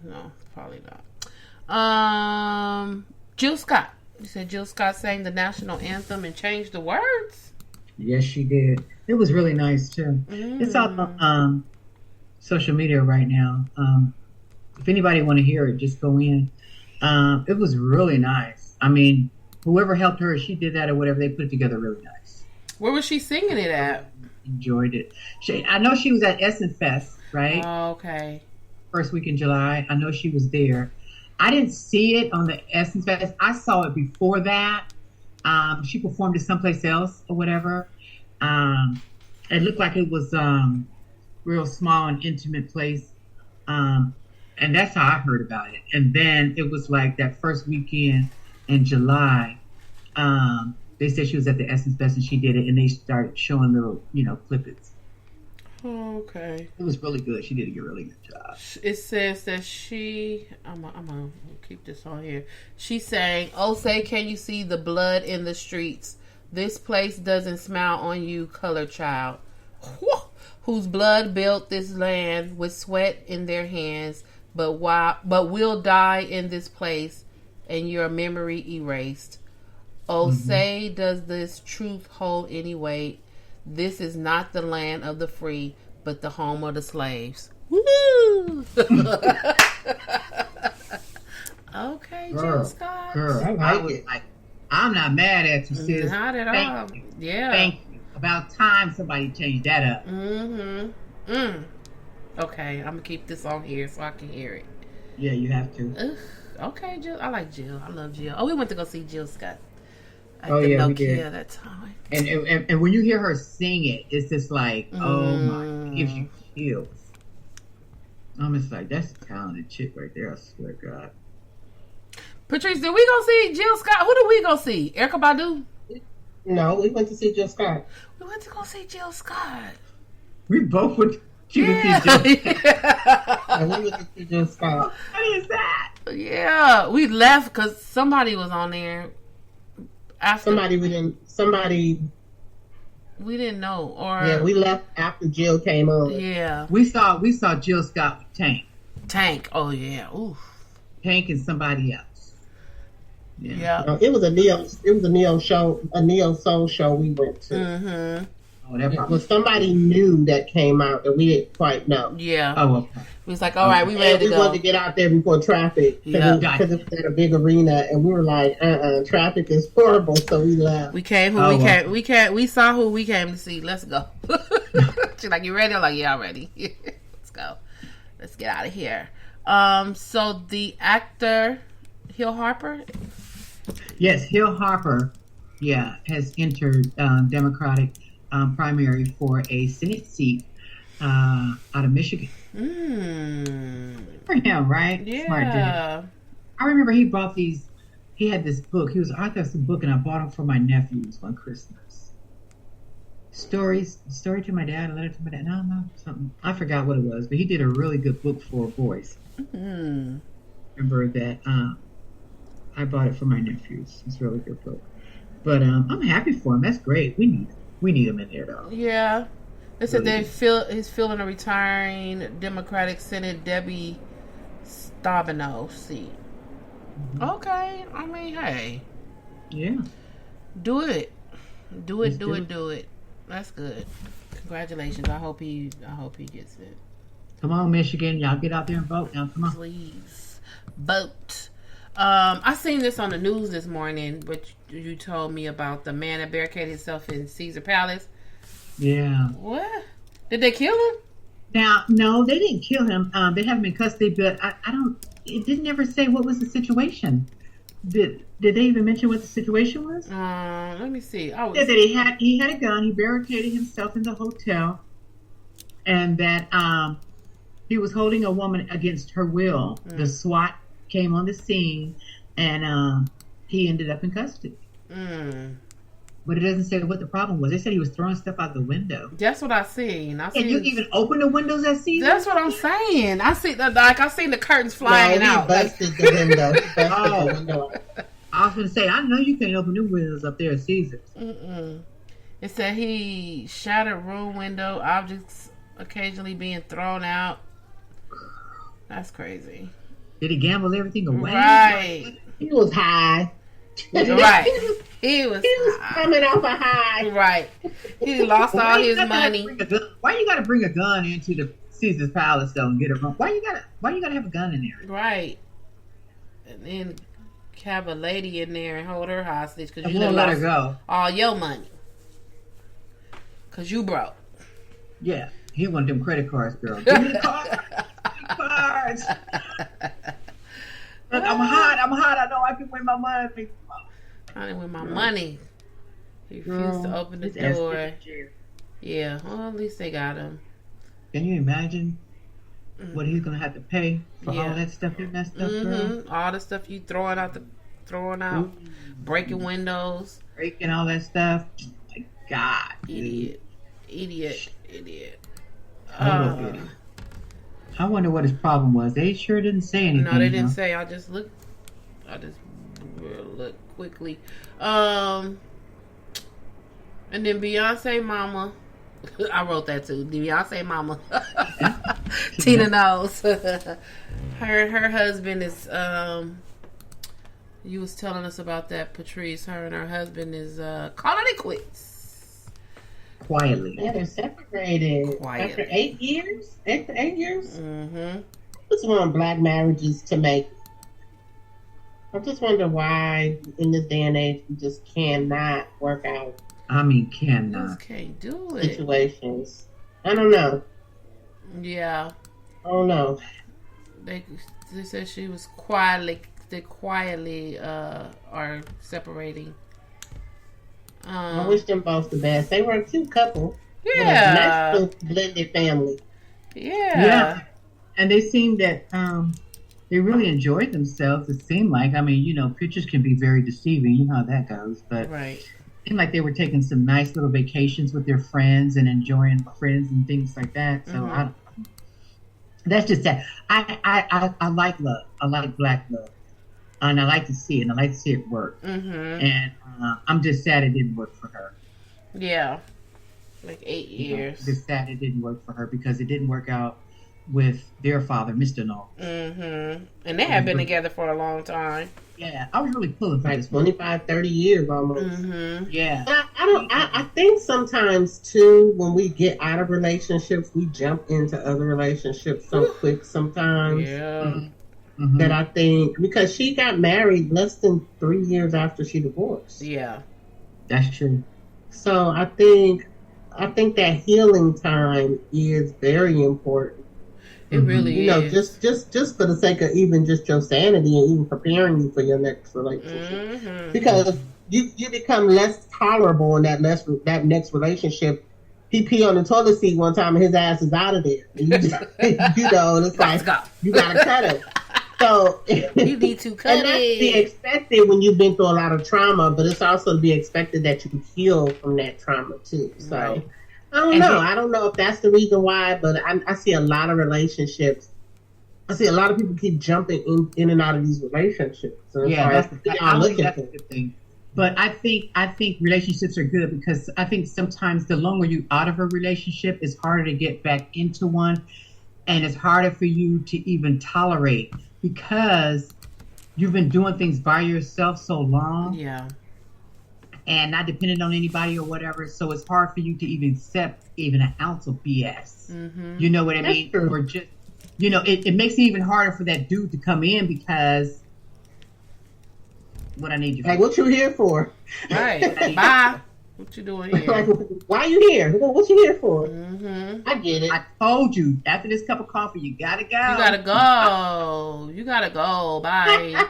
[SPEAKER 1] no, probably not. Jill Scott. You said Jill Scott sang the national anthem and changed the words?
[SPEAKER 2] Yes, she did. It was really nice, too. It's all on social media right now. If anybody want to hear it, just go in. It was really nice. I mean, whoever helped her, she did that or whatever, they put it together really nice.
[SPEAKER 1] Where was she singing it at?
[SPEAKER 2] Enjoyed it. I know she was at Essence Fest, right?
[SPEAKER 1] Oh, okay.
[SPEAKER 2] First week in July. I know she was there. I didn't see it on the Essence Fest. I saw it before that. She performed it someplace else or whatever. It looked like it was real small and intimate place. And that's how I heard about it. And then it was like that first weekend in July. They said she was at the Essence Fest and she did it, and they started showing little, clippings.
[SPEAKER 1] Oh, okay.
[SPEAKER 2] It was really good. She did a really good job.
[SPEAKER 1] It says that I'm gonna keep this on here. She sang, "Oh, say can you see the blood in the streets? This place doesn't smile on you, colored child, whose blood built this land with sweat in their hands. But we'll die in this place, and your memory erased. Oh, say does this truth hold any weight? This is not the land of the free, but the home of the slaves. Woo! Okay, Jill Scott.
[SPEAKER 2] Girl,
[SPEAKER 4] I like it.
[SPEAKER 2] I'm not mad at you, sis.
[SPEAKER 1] Not at all.
[SPEAKER 2] Thank you.
[SPEAKER 1] Yeah.
[SPEAKER 2] Thank you. About time somebody changed that up.
[SPEAKER 1] Okay, I'm gonna keep this on here so I can hear it.
[SPEAKER 2] Yeah, you have to.
[SPEAKER 1] Ugh. Okay, Jill. I like Jill. I love Jill. Oh, we went to go see Jill Scott.
[SPEAKER 2] Oh, yeah, we did.
[SPEAKER 1] That time.
[SPEAKER 2] And when you hear her sing it, it's just like, oh my, it gives you chills. I'm just like, that's a talented chick right there. I swear to God.
[SPEAKER 1] Patrice, did we go see Jill Scott? Who did we go see? Erykah Badu?
[SPEAKER 4] No, we went to see Jill Scott.
[SPEAKER 1] We went to go see Jill Scott.
[SPEAKER 2] We both went to see Jill
[SPEAKER 4] And we went to see Jill Scott.
[SPEAKER 2] What is that?
[SPEAKER 1] Yeah, we left because somebody was on there. After
[SPEAKER 4] Somebody we didn't
[SPEAKER 1] know, or
[SPEAKER 4] yeah, we left after Jill came on.
[SPEAKER 1] Yeah,
[SPEAKER 2] We saw Jill Scott with
[SPEAKER 1] Tank. Oh yeah, ooh,
[SPEAKER 2] Tank and somebody else.
[SPEAKER 1] yeah.
[SPEAKER 4] It was a neo soul show we went to.
[SPEAKER 1] Mm-hmm.
[SPEAKER 2] Oh, that
[SPEAKER 4] It
[SPEAKER 2] probably.
[SPEAKER 4] was somebody new that came out that we didn't quite know.
[SPEAKER 1] Yeah.
[SPEAKER 2] Oh, okay.
[SPEAKER 1] We was like, all right, we ready to
[SPEAKER 4] We
[SPEAKER 1] go.
[SPEAKER 4] wanted to get out there before traffic
[SPEAKER 1] Yeah.
[SPEAKER 4] because it was at a big arena, and we were like, traffic is horrible, so we left.
[SPEAKER 1] We came who
[SPEAKER 2] Oh,
[SPEAKER 1] we
[SPEAKER 2] well.
[SPEAKER 1] came. We saw who we came to see. Let's go. She's like, you ready? I'm like, yeah, I'm ready. Let's go. Let's get out of here. So the actor Hill Harper.
[SPEAKER 2] Yes, Hill Harper, has entered Democratic primary for a Senate seat out of Michigan. For him, right? Smart dude.
[SPEAKER 1] Yeah.
[SPEAKER 2] I remember he bought these. He had this book. He was author of some book, and I bought them for my nephews one Christmas. Story to my dad, a letter to my dad. No, something. I forgot what it was, but he did a really good book for boys. Remember that? I bought it for my nephews. It's a really good book. But I'm happy for him. That's great. We need him in there, though.
[SPEAKER 1] Yeah. They said
[SPEAKER 2] Really
[SPEAKER 1] he's filling a retiring Democratic Senate Debbie Stabenow seat. Okay. I mean, hey.
[SPEAKER 2] Yeah.
[SPEAKER 1] Do it. Do it.
[SPEAKER 2] Let's
[SPEAKER 1] Do it. That's good. Congratulations. I hope he gets it.
[SPEAKER 2] Come on, Michigan. Y'all get out there and vote now. Come on.
[SPEAKER 1] Please. Vote. I seen this on the news this morning, but you told me about the man that barricaded himself in Caesar Palace.
[SPEAKER 2] Yeah.
[SPEAKER 1] What? Did they kill him?
[SPEAKER 2] Now, no, they didn't kill him. They have him in custody, but I don't. It didn't ever say what was the situation. Did they even mention what the situation was?
[SPEAKER 1] Let me see.
[SPEAKER 2] Said that he had a gun. He barricaded himself in the hotel, and that he was holding a woman against her will. The SWAT came on the scene, and he ended up in custody. But it doesn't say what the problem was. They said he was throwing stuff out the window.
[SPEAKER 1] That's what I seen.
[SPEAKER 2] Can you even open the windows at Caesar?
[SPEAKER 1] That's what I'm saying. I seen the curtains flying out.
[SPEAKER 4] He busted the window. He busted the window.
[SPEAKER 2] I was going to say, I know you can't open the windows up there at Caesar's.
[SPEAKER 1] It said he shattered room window, objects occasionally being thrown out. That's crazy.
[SPEAKER 2] Did he gamble everything away?
[SPEAKER 1] Right.
[SPEAKER 4] He was high.
[SPEAKER 1] Right. He was
[SPEAKER 4] coming off a high.
[SPEAKER 1] Right. He lost all his money.
[SPEAKER 2] Why you got to bring a gun into the Caesar's Palace though and get it wrong? Why you got to have a gun in there?
[SPEAKER 1] Right. And then have a lady in there and hold her hostage because you
[SPEAKER 2] won't let her
[SPEAKER 1] lost
[SPEAKER 2] go.
[SPEAKER 1] all your money because you broke.
[SPEAKER 2] Yeah, he wanted them credit cards, girl. Give me the cards. Cards. Look, I'm hot. I know I can win my money.
[SPEAKER 1] I didn't win my money. He refused to open the door. Yeah, well, at least they got him.
[SPEAKER 2] Can you imagine what he's gonna have to pay for all that stuff he messed up, girl?
[SPEAKER 1] All the stuff you throwing out, breaking windows,
[SPEAKER 2] breaking all that stuff. Oh my God,
[SPEAKER 1] idiot.
[SPEAKER 2] Total idiot. I wonder what his problem was. They sure didn't say anything.
[SPEAKER 1] No, they didn't say. I just looked quickly. And then Beyonce mama. I wrote that too. Beyonce mama. Tina knows. her husband is You was telling us about that, Patrice. Her and her husband is calling it quits.
[SPEAKER 2] Quietly.
[SPEAKER 4] Yeah, they're separated.
[SPEAKER 1] Quietly.
[SPEAKER 4] After 8 years? After 8 years?
[SPEAKER 1] Mm-hmm.
[SPEAKER 4] Just want black marriages to make. I just wonder why in this day and age we just cannot work out
[SPEAKER 2] I mean,
[SPEAKER 1] Just
[SPEAKER 2] cannot.
[SPEAKER 1] can't do it.
[SPEAKER 4] situations. I don't know.
[SPEAKER 1] Yeah.
[SPEAKER 4] I don't know.
[SPEAKER 1] They said she was quietly. They quietly are separating.
[SPEAKER 4] I wish them both the best. They were a cute couple.
[SPEAKER 1] Yeah.
[SPEAKER 4] With a nice little blended family.
[SPEAKER 1] Yeah.
[SPEAKER 2] And they seemed that they really enjoyed themselves. It seemed like, I mean, you know, pictures can be very deceiving. You know how that goes. But
[SPEAKER 1] Right.
[SPEAKER 2] it seemed like they were taking some nice little vacations with their friends and enjoying friends and things like that. So that's just that. I like love. I like black love. And I like to see it. And I like to see it work.
[SPEAKER 1] Mm-hmm.
[SPEAKER 2] And I'm just sad it didn't work for her.
[SPEAKER 1] Yeah. Like 8 years.
[SPEAKER 2] Just sad it didn't work for her because it didn't work out with their father, Mr. Null.
[SPEAKER 1] Mm-hmm. And they have been together for a long time.
[SPEAKER 2] Yeah, I was really pulling for
[SPEAKER 4] Like
[SPEAKER 2] this.
[SPEAKER 4] 25, 30 years almost.
[SPEAKER 1] Mm-hmm.
[SPEAKER 2] Yeah.
[SPEAKER 4] But I think sometimes too, when we get out of relationships, we jump into other relationships so quick sometimes.
[SPEAKER 1] Yeah.
[SPEAKER 2] Mhm.
[SPEAKER 4] That I think, because she got married less than 3 years after she divorced.
[SPEAKER 1] Yeah.
[SPEAKER 2] That's true.
[SPEAKER 4] So I think that healing time is very important.
[SPEAKER 1] It really
[SPEAKER 4] You know,
[SPEAKER 1] is.
[SPEAKER 4] just for the sake of even just your sanity and even preparing you for your next relationship.
[SPEAKER 1] Mm-hmm.
[SPEAKER 4] Because you become less tolerable in that next relationship. He pee on the toilet seat one time and his ass is out of there. And you just, you know, it's like
[SPEAKER 1] Go.
[SPEAKER 4] you gotta cut it. So
[SPEAKER 1] You need to cut
[SPEAKER 4] and that's to be
[SPEAKER 1] it.
[SPEAKER 4] expected when you've been through a lot of trauma, but it's also to be expected that you heal from that trauma too. So
[SPEAKER 1] Right.
[SPEAKER 4] I don't
[SPEAKER 2] And
[SPEAKER 4] know.
[SPEAKER 2] he-
[SPEAKER 4] I don't know if that's the reason why, but I see a lot of relationships. I see a lot of people keep jumping in and out of these relationships. So it's
[SPEAKER 2] Yeah,
[SPEAKER 4] like,
[SPEAKER 2] that's the
[SPEAKER 4] what
[SPEAKER 2] thing.
[SPEAKER 4] y'all
[SPEAKER 2] I think
[SPEAKER 4] looking
[SPEAKER 2] that's a
[SPEAKER 4] for?
[SPEAKER 2] good thing. But I think relationships are good because I think sometimes the longer you out of a relationship, it's harder to get back into one, and it's harder for you to even tolerate because you've been doing things by yourself so long
[SPEAKER 1] Yeah.
[SPEAKER 2] and not dependent on anybody or whatever. So it's hard for you to even accept even an ounce of BS.
[SPEAKER 1] Mm-hmm.
[SPEAKER 2] You know what I
[SPEAKER 4] That's
[SPEAKER 2] mean?
[SPEAKER 4] true.
[SPEAKER 2] Or just, you know, it makes it even harder for that dude to come in because what I need you for.
[SPEAKER 4] Like, what you here for?
[SPEAKER 1] Right. Bye. What you doing
[SPEAKER 4] Like,
[SPEAKER 1] here?
[SPEAKER 4] why you here? What you here for?
[SPEAKER 1] Mm-hmm.
[SPEAKER 4] I get it.
[SPEAKER 2] I told you after this cup of coffee, you gotta go.
[SPEAKER 1] You gotta go. You gotta go. Bye.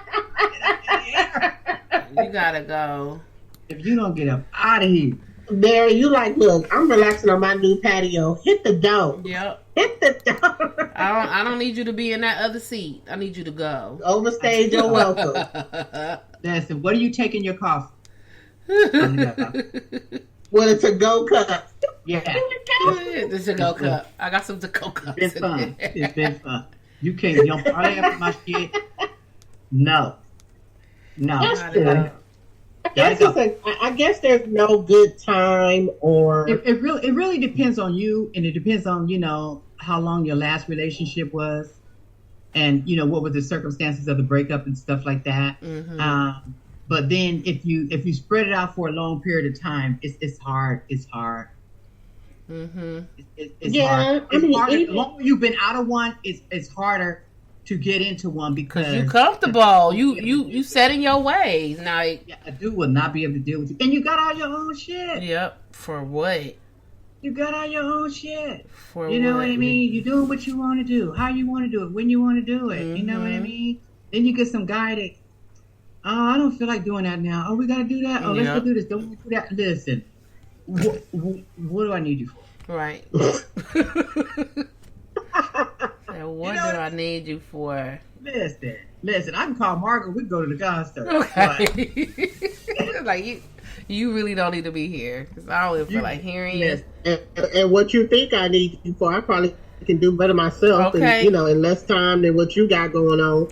[SPEAKER 1] You gotta go.
[SPEAKER 2] If you don't get up out of here,
[SPEAKER 4] Mary, you like, look, I'm relaxing on my new patio. Hit the door.
[SPEAKER 1] Yep.
[SPEAKER 4] Hit the door.
[SPEAKER 1] I don't need you to be in that other seat. I need you to go.
[SPEAKER 4] Overstayed your welcome.
[SPEAKER 2] listen. What are you taking your coffee?
[SPEAKER 4] With a to-go cup.
[SPEAKER 2] Yeah,
[SPEAKER 1] This is a go cup. I got some to go cups.
[SPEAKER 2] it's been
[SPEAKER 1] in
[SPEAKER 2] fun.
[SPEAKER 1] there.
[SPEAKER 2] It's been fun. You don't parlay after my shit. No.
[SPEAKER 4] That's
[SPEAKER 1] Gotta
[SPEAKER 4] true.
[SPEAKER 1] go.
[SPEAKER 4] I guess there's no good time or
[SPEAKER 2] It really depends on you, and it depends on, you know, how long your last relationship was, and you know what were the circumstances of the breakup and stuff like that.
[SPEAKER 1] Mm-hmm.
[SPEAKER 2] But then if you spread it out for a long period of time, it's hard. It's hard.
[SPEAKER 1] Mm-hmm.
[SPEAKER 2] It's
[SPEAKER 4] Yeah,
[SPEAKER 2] hard.
[SPEAKER 4] I
[SPEAKER 2] It's
[SPEAKER 4] mean,
[SPEAKER 2] harder. The
[SPEAKER 4] even-
[SPEAKER 2] longer you've been out of one, it's harder to get into one because
[SPEAKER 1] Cause you comfortable. You set in your ways. Now,
[SPEAKER 2] a dude will not be able to deal with you. And you got all your own shit.
[SPEAKER 1] yep. For what?
[SPEAKER 2] You got all your own shit.
[SPEAKER 1] For
[SPEAKER 2] You know
[SPEAKER 1] what?
[SPEAKER 2] what I mean? You're doing what you want to do, how you want to do it, when you want to do it. You know what I
[SPEAKER 1] Mhm.
[SPEAKER 2] mean? Then you get some guy that, oh, I don't feel like doing that now. Oh, we got to do that? Oh, let's
[SPEAKER 1] Yep.
[SPEAKER 2] go do this. Don't we do that? Listen, what do I need you for?
[SPEAKER 1] Right. And what
[SPEAKER 2] You know
[SPEAKER 1] do I need you for?
[SPEAKER 2] Listen, I can call Margot. We can go to the concert.
[SPEAKER 1] Okay. Like you really don't need to be here because I don't even feel like hearing you.
[SPEAKER 4] and what you think I need you for, I probably can do better myself,
[SPEAKER 1] Okay.
[SPEAKER 4] and in less time than what you got going on.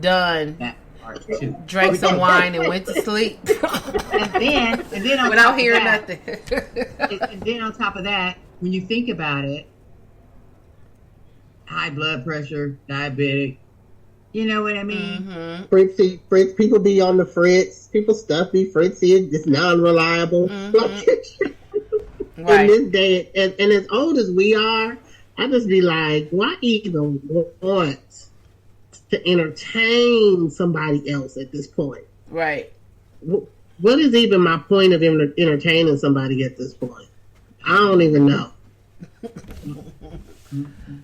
[SPEAKER 1] Done.
[SPEAKER 2] That part too.
[SPEAKER 1] Drank some wine and went to sleep
[SPEAKER 2] And then on
[SPEAKER 1] without
[SPEAKER 2] top of
[SPEAKER 1] hearing
[SPEAKER 2] that,
[SPEAKER 1] nothing.
[SPEAKER 2] and then on top of that, when you think about it, high blood pressure, diabetic, You know what I mean?
[SPEAKER 1] Mm-hmm.
[SPEAKER 4] Fritz, people be on the fritz. People stuff be fritzy. It's non-reliable.
[SPEAKER 1] Mm-hmm.
[SPEAKER 4] In this day, and as old as we are, I just be like, why even want to entertain somebody else at this point?
[SPEAKER 1] Right.
[SPEAKER 4] What is even my point of entertaining somebody at this point? I don't even know.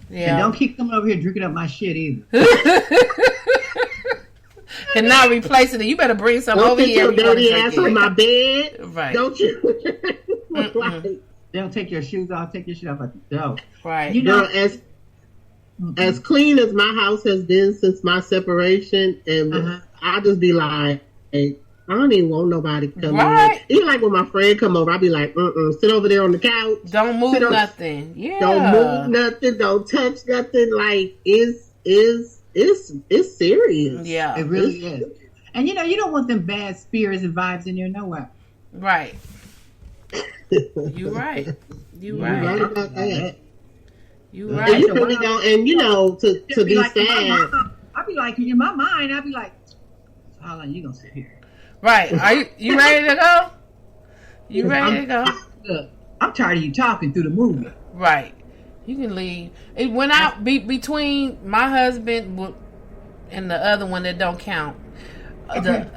[SPEAKER 2] Yeah. And don't keep coming over here drinking up my shit either.
[SPEAKER 1] And now replacing it. You better bring some over here.
[SPEAKER 4] Don't take your dirty ass on my bed.
[SPEAKER 1] Right.
[SPEAKER 4] Don't you?
[SPEAKER 2] Like, they don't take your shoes off. Take your shit off at the door.
[SPEAKER 1] Right.
[SPEAKER 2] You know,
[SPEAKER 4] as clean as my house has been since my separation, and I just be like, hey, I don't even want nobody to come in. Even like when my friend come over, I be like, sit over there on the couch.
[SPEAKER 1] Don't move nothing. Yeah.
[SPEAKER 4] Don't move nothing. Don't touch nothing. Like, it's serious.
[SPEAKER 1] Yeah.
[SPEAKER 2] It really is. And you know, you don't want them bad spirits and vibes in there nowhere.
[SPEAKER 1] Right. You right. You right
[SPEAKER 4] about that.
[SPEAKER 1] You right.
[SPEAKER 4] And you really don't. And you know, to be
[SPEAKER 2] like,
[SPEAKER 4] sad.
[SPEAKER 2] I'll be like, in my mind, I'll be like, how long you gonna sit here?
[SPEAKER 1] Right. Are you ready to go? You ready to go?
[SPEAKER 2] Look, I'm tired of you talking through the movie.
[SPEAKER 1] Right. You can leave. It went out between my husband and the other one that don't count.
[SPEAKER 4] There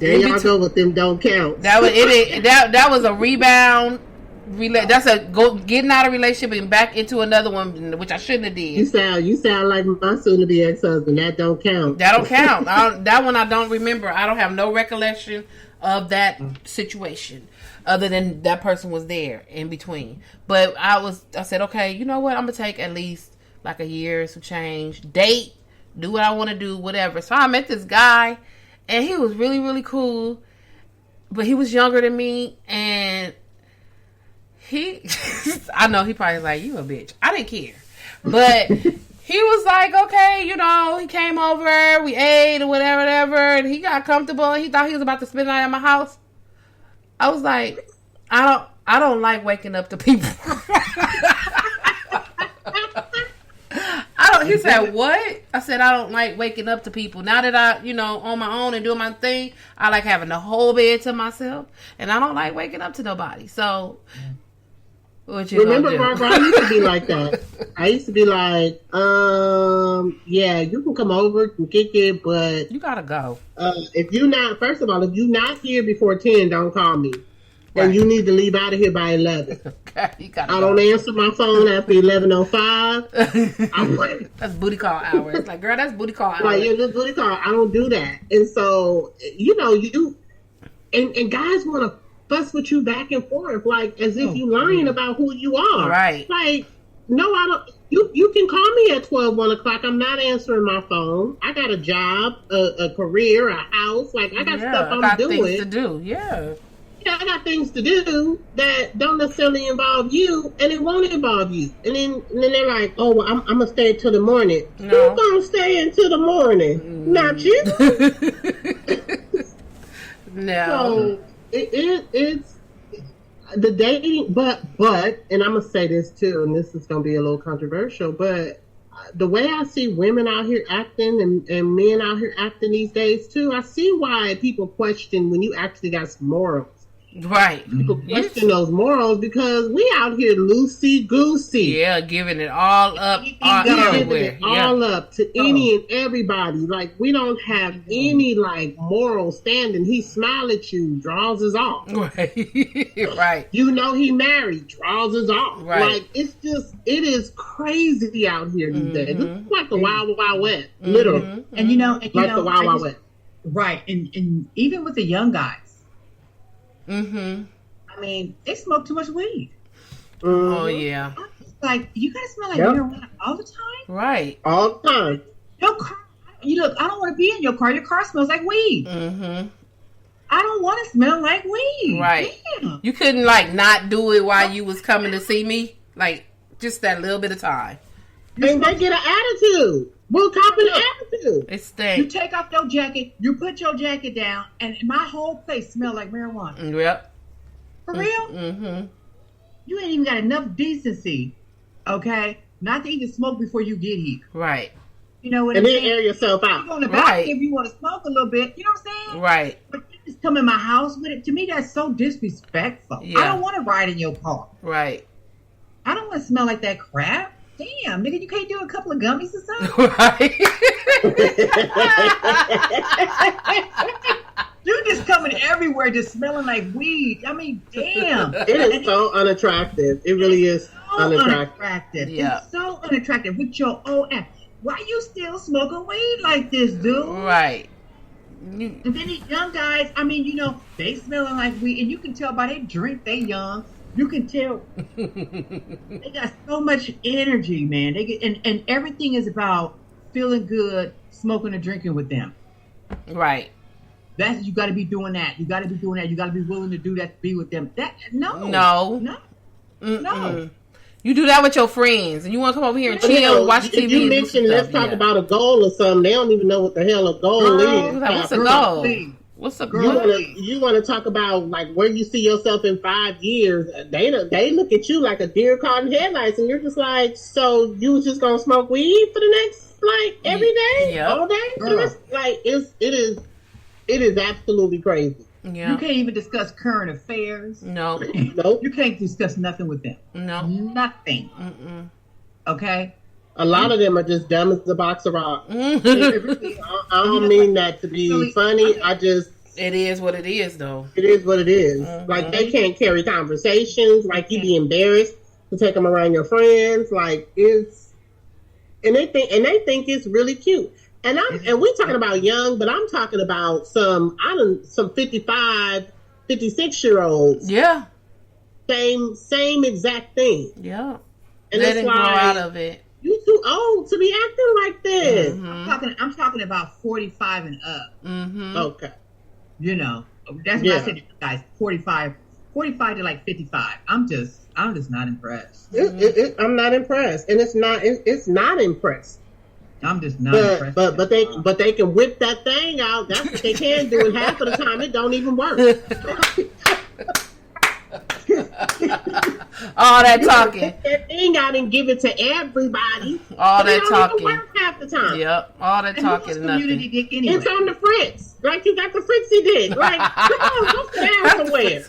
[SPEAKER 4] y'all go with them don't count.
[SPEAKER 1] That was that was a rebound. That's a getting out of relationship and back into another one, which I shouldn't have did.
[SPEAKER 4] You sound like my soon-to-be ex-husband. That don't count.
[SPEAKER 1] That don't count. That one I don't remember. I don't have no recollection of that situation, other than that person was there in between. But I said, okay, you know what? I'm gonna take at least like a year, some change, date, do what I want to do, whatever. So I met this guy, and he was really, really cool, but he was younger than me, and I know he probably like, you a bitch. I didn't care. But he was like, okay, you know, he came over, we ate or whatever, and he got comfortable, and he thought he was about to spend the night at my house. I was like, I don't like waking up to people. He said, what? I said, I don't like waking up to people. Now that I, on my own and doing my thing, I like having the whole bed to myself, and I don't like waking up to nobody. So, what you
[SPEAKER 4] remember, Barbara, I used to be like that. I used to be like, yeah, you can come over and kick it, but
[SPEAKER 1] you gotta go.
[SPEAKER 4] If you're not here before 10, don't call me. Right. And you need to leave out of here by 11.
[SPEAKER 1] Okay, I
[SPEAKER 4] don't answer my phone after 11:05.
[SPEAKER 1] That's booty call hours. Like, girl, that's booty call hours.
[SPEAKER 4] Like, yeah, this booty call. I don't do that. And so, and guys want to fuss with you back and forth, like as if you lying about who you are.
[SPEAKER 1] Right.
[SPEAKER 4] Like, no, I don't. You can call me at 12, 1 o'clock. I'm not answering my phone. I got a job, a career, a house. Like, I got stuff I'm doing.
[SPEAKER 1] Things to do. Yeah.
[SPEAKER 4] Yeah, I got things to do that don't necessarily involve you, and it won't involve you. And then they're like, "Oh, well, I'm gonna stay until the morning." No. Who's gonna stay until the morning? Not you.
[SPEAKER 1] No.
[SPEAKER 4] So it's the dating, but, and I'm gonna say this too, and this is gonna be a little controversial, but the way I see women out here acting and men out here acting these days too, I see why people question when you actually got some morals.
[SPEAKER 1] Right.
[SPEAKER 4] People question those morals because we out here loosey-goosey.
[SPEAKER 1] Yeah, giving it all up everywhere.
[SPEAKER 4] All up to any and everybody. Like, we don't have any, like, moral standing. He smile at you, draws us off.
[SPEAKER 1] Right. Right.
[SPEAKER 4] You know he married, draws us off.
[SPEAKER 1] Right.
[SPEAKER 4] Like, it is crazy out here these days. It's like the Wild Wild West, literally.
[SPEAKER 2] And the
[SPEAKER 4] Wild Wild West.
[SPEAKER 2] Right. And even with the young guys, I mean, they smoke too much weed.
[SPEAKER 1] Oh yeah.
[SPEAKER 2] Like, you guys smell like marijuana all the time.
[SPEAKER 1] Right.
[SPEAKER 4] All the time.
[SPEAKER 2] Your car. I don't want to be in your car. Your car smells like weed. I don't want to smell like weed.
[SPEAKER 1] Right.
[SPEAKER 2] Damn.
[SPEAKER 1] You couldn't not do it while you was coming to see me. Like, just that little bit of time.
[SPEAKER 4] And they get an attitude. We'll cop an attitude.
[SPEAKER 1] It stinks.
[SPEAKER 2] You take off your jacket, you put your jacket down, and my whole place smells like marijuana.
[SPEAKER 1] Yep.
[SPEAKER 2] For real? You ain't even got enough decency, okay, not to even smoke before you get here.
[SPEAKER 1] Right.
[SPEAKER 2] You know what
[SPEAKER 4] and
[SPEAKER 2] I'm
[SPEAKER 4] then
[SPEAKER 2] saying?
[SPEAKER 4] air yourself
[SPEAKER 2] You
[SPEAKER 4] out.
[SPEAKER 2] go in the
[SPEAKER 1] Right.
[SPEAKER 2] bathroom if you want to smoke a little bit. You know what I'm saying?
[SPEAKER 1] Right.
[SPEAKER 2] But you just come in my house with it. To me, that's so disrespectful.
[SPEAKER 1] Yeah.
[SPEAKER 2] I don't want to ride in your car.
[SPEAKER 1] Right.
[SPEAKER 2] I don't want to smell like that crap. Damn, nigga, you can't do a couple of gummies or something?
[SPEAKER 1] Right.
[SPEAKER 2] You just coming everywhere just smelling like weed. I mean, damn.
[SPEAKER 4] It is so unattractive. It really is
[SPEAKER 2] So
[SPEAKER 4] unattractive.
[SPEAKER 1] Yeah.
[SPEAKER 2] It's so unattractive with your old ass. Why you still smoking weed like this, dude?
[SPEAKER 1] Right.
[SPEAKER 2] And then these young guys, I mean, you know, they smelling like weed, and you can tell by their drink they young. You can tell they got so much energy, man. They get and everything is about feeling good, smoking and drinking with them.
[SPEAKER 1] Right.
[SPEAKER 2] That's you got to be doing that. You got to be doing that. You got to be willing to do that to be with them. That no.
[SPEAKER 1] Mm-mm. You do that with your friends, and you want to come over here and chill, watch TV.
[SPEAKER 4] If you mention let's talk about a goal or something, they don't even know what the hell a goal is.
[SPEAKER 1] Like, what's a goal? What's a goal?
[SPEAKER 4] You want to talk about like where you see yourself in 5 years? They look at you like a deer caught in headlights, and you're just like, so you was just gonna smoke weed for the next like every day, all day? Like it is absolutely crazy.
[SPEAKER 1] Yeah.
[SPEAKER 2] You can't even discuss current affairs.
[SPEAKER 1] No.
[SPEAKER 4] Nope.
[SPEAKER 2] You can't discuss nothing with them.
[SPEAKER 1] No.
[SPEAKER 2] Nothing.
[SPEAKER 1] Mm-mm.
[SPEAKER 2] Okay.
[SPEAKER 4] A lot of them are just dumb as a box of rocks. I don't mean that to be funny.
[SPEAKER 1] It is what it is, though.
[SPEAKER 4] It is what it is.
[SPEAKER 1] Mm-hmm.
[SPEAKER 4] Like they can't carry conversations. Like you be embarrassed to take them around your friends. Like and they think it's really cute. And we're talking about young, but I'm talking about some 55, 56-year-olds.
[SPEAKER 1] Yeah.
[SPEAKER 4] Same exact thing.
[SPEAKER 1] Yeah.
[SPEAKER 2] And
[SPEAKER 1] let him grow out of it.
[SPEAKER 4] You too old to be acting like this.
[SPEAKER 2] Mm-hmm. I'm talking about 45 and up.
[SPEAKER 1] Mm-hmm.
[SPEAKER 4] Okay.
[SPEAKER 2] You know, that's what I said, guys. 45 to like 55. I'm just not impressed.
[SPEAKER 4] I'm not impressed, and it's not impressed.
[SPEAKER 2] I'm just not impressed.
[SPEAKER 4] But they can whip that thing out. That's what they can do, and half of the time it don't even work.
[SPEAKER 1] All that talking.
[SPEAKER 4] Take that thing out and give it to everybody.
[SPEAKER 1] All that talking.
[SPEAKER 4] Don't even work half the time.
[SPEAKER 1] Yep. All that talking. Nothing.
[SPEAKER 2] Dick anyway.
[SPEAKER 4] It's on the fritz. Like you got the fritzy dick. Like, come on, go sit down somewhere.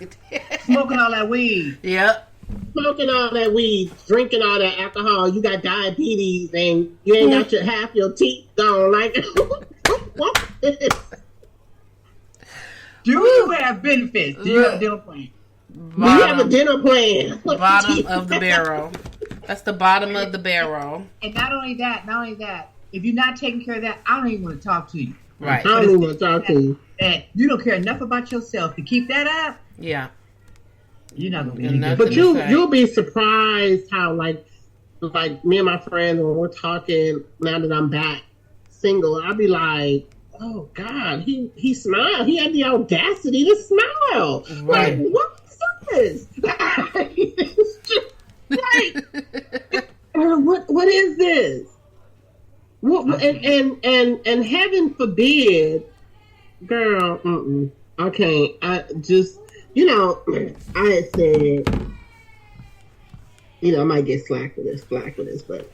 [SPEAKER 2] Smoking all that weed.
[SPEAKER 1] Yep.
[SPEAKER 4] Smoking all that weed, drinking all that alcohol. You got diabetes and you ain't got half your teeth gone. Like, what is this?
[SPEAKER 2] Do you have benefits? Do you have a dental plan?
[SPEAKER 4] Do you have a dinner plan?
[SPEAKER 1] Bottom of the barrel. That's the bottom of the barrel.
[SPEAKER 2] And not only that, if you're not taking care of that, I don't even want to talk to you.
[SPEAKER 1] Right.
[SPEAKER 4] I don't even want to talk to you.
[SPEAKER 2] And you don't care enough about yourself to keep that up.
[SPEAKER 1] Yeah.
[SPEAKER 2] You're not gonna be any good.
[SPEAKER 4] But you'll be surprised how like me and my friends when we're talking now that I'm back single, I'll be like, oh God, he smiled. He had the audacity to smile.
[SPEAKER 1] Right.
[SPEAKER 4] Like, what is this? It's just, like, what is this? What, and heaven forbid, girl, I can't. I just, I had said, I might get flack for this, but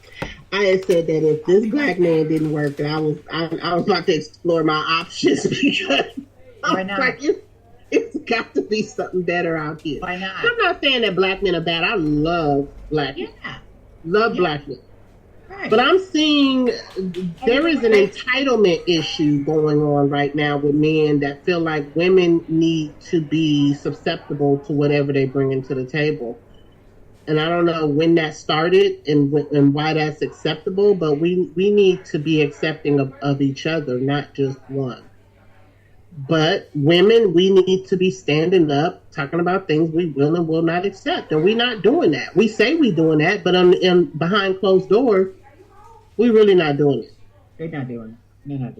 [SPEAKER 4] I had said that if this black man didn't work, that I was about to explore my options because
[SPEAKER 2] Why not?
[SPEAKER 4] Like, it's got to be something better out here.
[SPEAKER 2] Why not?
[SPEAKER 4] I'm not saying that black men are bad. I love black men. Love black men.
[SPEAKER 2] Right.
[SPEAKER 4] But I'm seeing there is an entitlement issue going on right now with men that feel like women need to be susceptible to whatever they bring into the table. And I don't know when that started and why that's acceptable, but we need to be accepting of each other, not just one. But women, we need to be standing up, talking about things we will and will not accept. And we're not doing that. We say we're doing that, but behind closed doors, we're really not doing it.
[SPEAKER 2] They're not doing it. They're not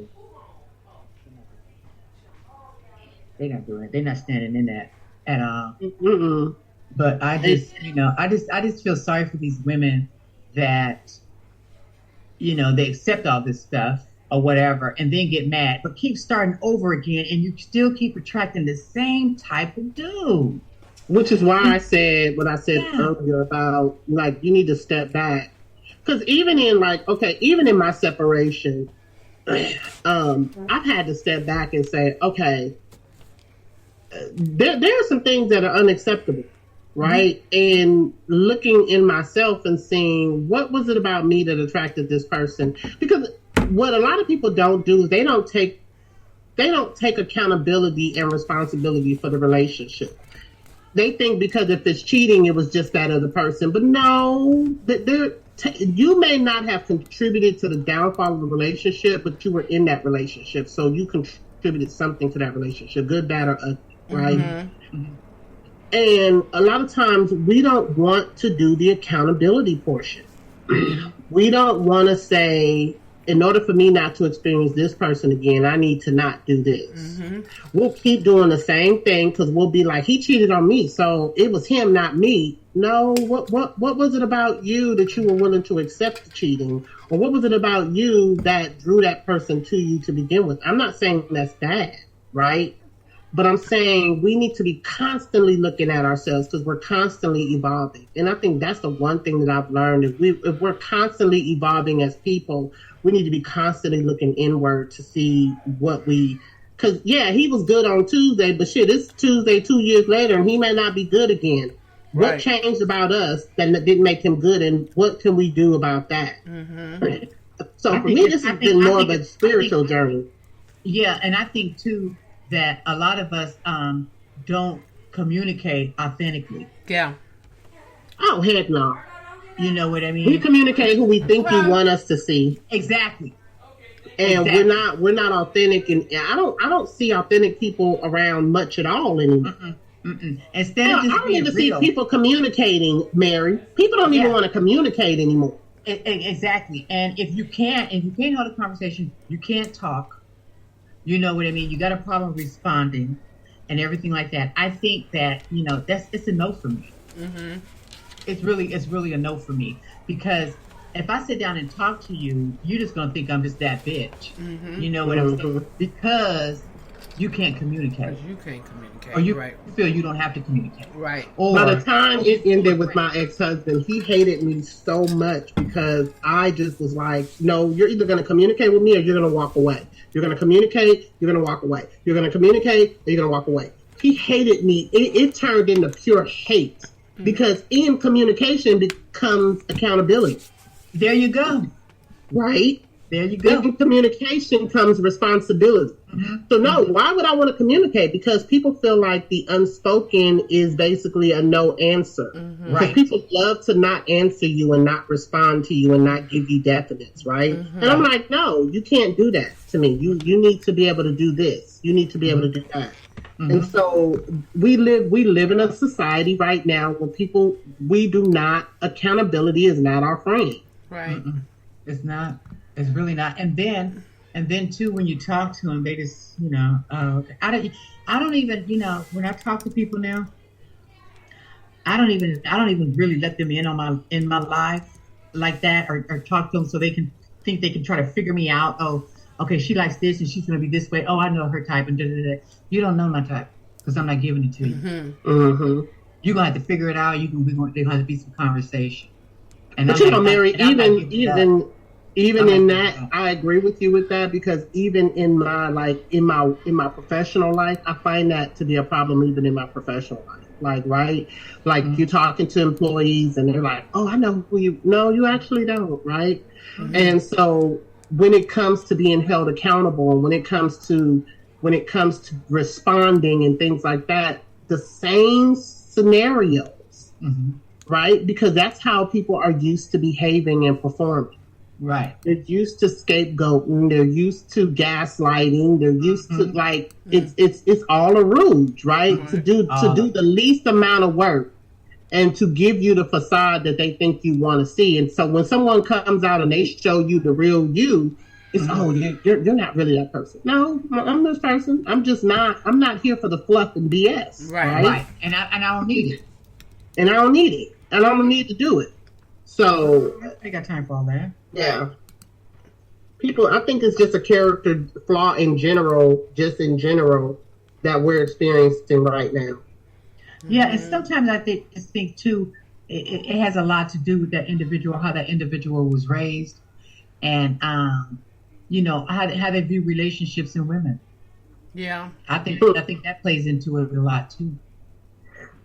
[SPEAKER 2] doing it. They're not standing in that at all.
[SPEAKER 4] Mm-mm.
[SPEAKER 2] But I just feel sorry for these women that, they accept all this stuff or whatever and then get mad, but keep starting over again and you still keep attracting the same type of dude.
[SPEAKER 4] Which is why I said what I said earlier about, like, you need to step back. Because even in even in my separation, I've had to step back and say, okay, there are some things that are unacceptable, right? Mm-hmm. And looking in myself and seeing what was it about me that attracted this person? Because what a lot of people don't do is they don't take accountability and responsibility for the relationship. They think because if it's cheating, it was just that other person. But no, you may not have contributed to the downfall of the relationship, but you were in that relationship. So you contributed something to that relationship, good, bad, or ugly, right? Mm-hmm. And a lot of times we don't want to do the accountability portion. We don't want to say, in order for me not to experience this person again, I need to not do this. Mm-hmm. We'll keep doing the same thing because we'll be like, he cheated on me, so it was him, not me. No, what was it about you that you were willing to accept the cheating? Or what was it about you that drew that person to you to begin with? I'm not saying that's bad, right? But I'm saying we need to be constantly looking at ourselves because we're constantly evolving. And I think that's the one thing that I've learned is if we're constantly evolving as people, we need to be constantly looking inward to see what because he was good on Tuesday, but shit, it's Tuesday 2 years later and he may not be good again. Right. What changed about us that didn't make him good, and what can we do about that? Mm-hmm. So for me, this has been more of a spiritual journey.
[SPEAKER 2] Yeah, and I think too that a lot of us don't communicate authentically.
[SPEAKER 1] Yeah.
[SPEAKER 4] Oh, heck no.
[SPEAKER 2] You know what I mean?
[SPEAKER 4] We communicate who we think you want us to see.
[SPEAKER 2] Exactly.
[SPEAKER 4] And we're not authentic, and I don't see authentic people around much at all anymore. Mm-mm.
[SPEAKER 2] Mm-mm. Instead of just
[SPEAKER 4] I don't even see people communicating, Mary. People don't even want to communicate anymore.
[SPEAKER 2] Exactly. And if you can't hold a conversation, you can't talk. You know what I mean? You got a problem responding and everything like that. I think that, it's a no for me. Mm-hmm. It's really a no for me, because if I sit down and talk to you, you're just going to think I'm just that bitch. Mm-hmm. You know what I'm saying? Because you can't communicate.
[SPEAKER 1] You can't communicate.
[SPEAKER 2] Or you
[SPEAKER 1] right.
[SPEAKER 2] feel you don't have to communicate.
[SPEAKER 1] Right.
[SPEAKER 4] Or, by the time it ended with my ex-husband, he hated me so much because I just was like, no, you're either going to communicate with me or you're going to walk away. You're going to communicate, you're going to walk away. You're going to communicate, or you're going to walk away. He hated me. It turned into pure hate. Mm-hmm. Because in communication becomes accountability.
[SPEAKER 2] There you go.
[SPEAKER 4] Right?
[SPEAKER 2] There you go.
[SPEAKER 4] In communication comes responsibility. Mm-hmm. So no, why would I want to communicate? Because people feel like the unspoken is basically a no answer. Mm-hmm. Right. People love to not answer you and not respond to you and not give you definites, right? Mm-hmm. And I'm like, no, you can't do that to me. You need to be able to do this. You need to be able to do that. Mm-hmm. And so we live in a society right now where accountability is not our friend.
[SPEAKER 1] Right.
[SPEAKER 2] Mm-mm. It's not. It's really not. And then too, when you talk to them, they just, okay. I don't even, when I talk to people now, I don't even really let them in my life like that, or talk to them so they can think they can try to figure me out. Oh, okay, she likes this and she's going to be this way. Oh, I know her type and da da da. You don't know my type because I'm not giving it to you. Mm-hmm. Mm-hmm. You're going to have to figure it out. There's going to have to be some conversation. And
[SPEAKER 4] but Mary, even in that, I agree with you with that, because even in my professional life, I find that to be a problem even in my professional life. Mm-hmm. You're talking to employees and they're like, oh, I know who you. No, you actually don't, right? Mm-hmm. And so when it comes to being held accountable, and when it comes to responding and things like that, the same scenarios, mm-hmm. right? Because that's how people are used to behaving and performing.
[SPEAKER 2] Right.
[SPEAKER 4] They're used to scapegoating. They're used to gaslighting. They're used to it's all a ruse, right? Mm-hmm. To do the least amount of work and to give you the facade that they think you want to see. And so when someone comes out and they show you the real you, it's you're not really that person. No, I'm this person. I'm not here for the fluff and BS.
[SPEAKER 2] Right. And I don't need it.
[SPEAKER 4] And I don't need it. And I don't need to do it. So
[SPEAKER 2] I got time for all that.
[SPEAKER 4] Yeah. People, I think it's just a character flaw in general, that we're experiencing right now.
[SPEAKER 2] Yeah, and sometimes I think too, it has a lot to do with that individual, how that individual was raised, and how they view relationships and women.
[SPEAKER 1] Yeah,
[SPEAKER 2] I think that plays into it a lot too.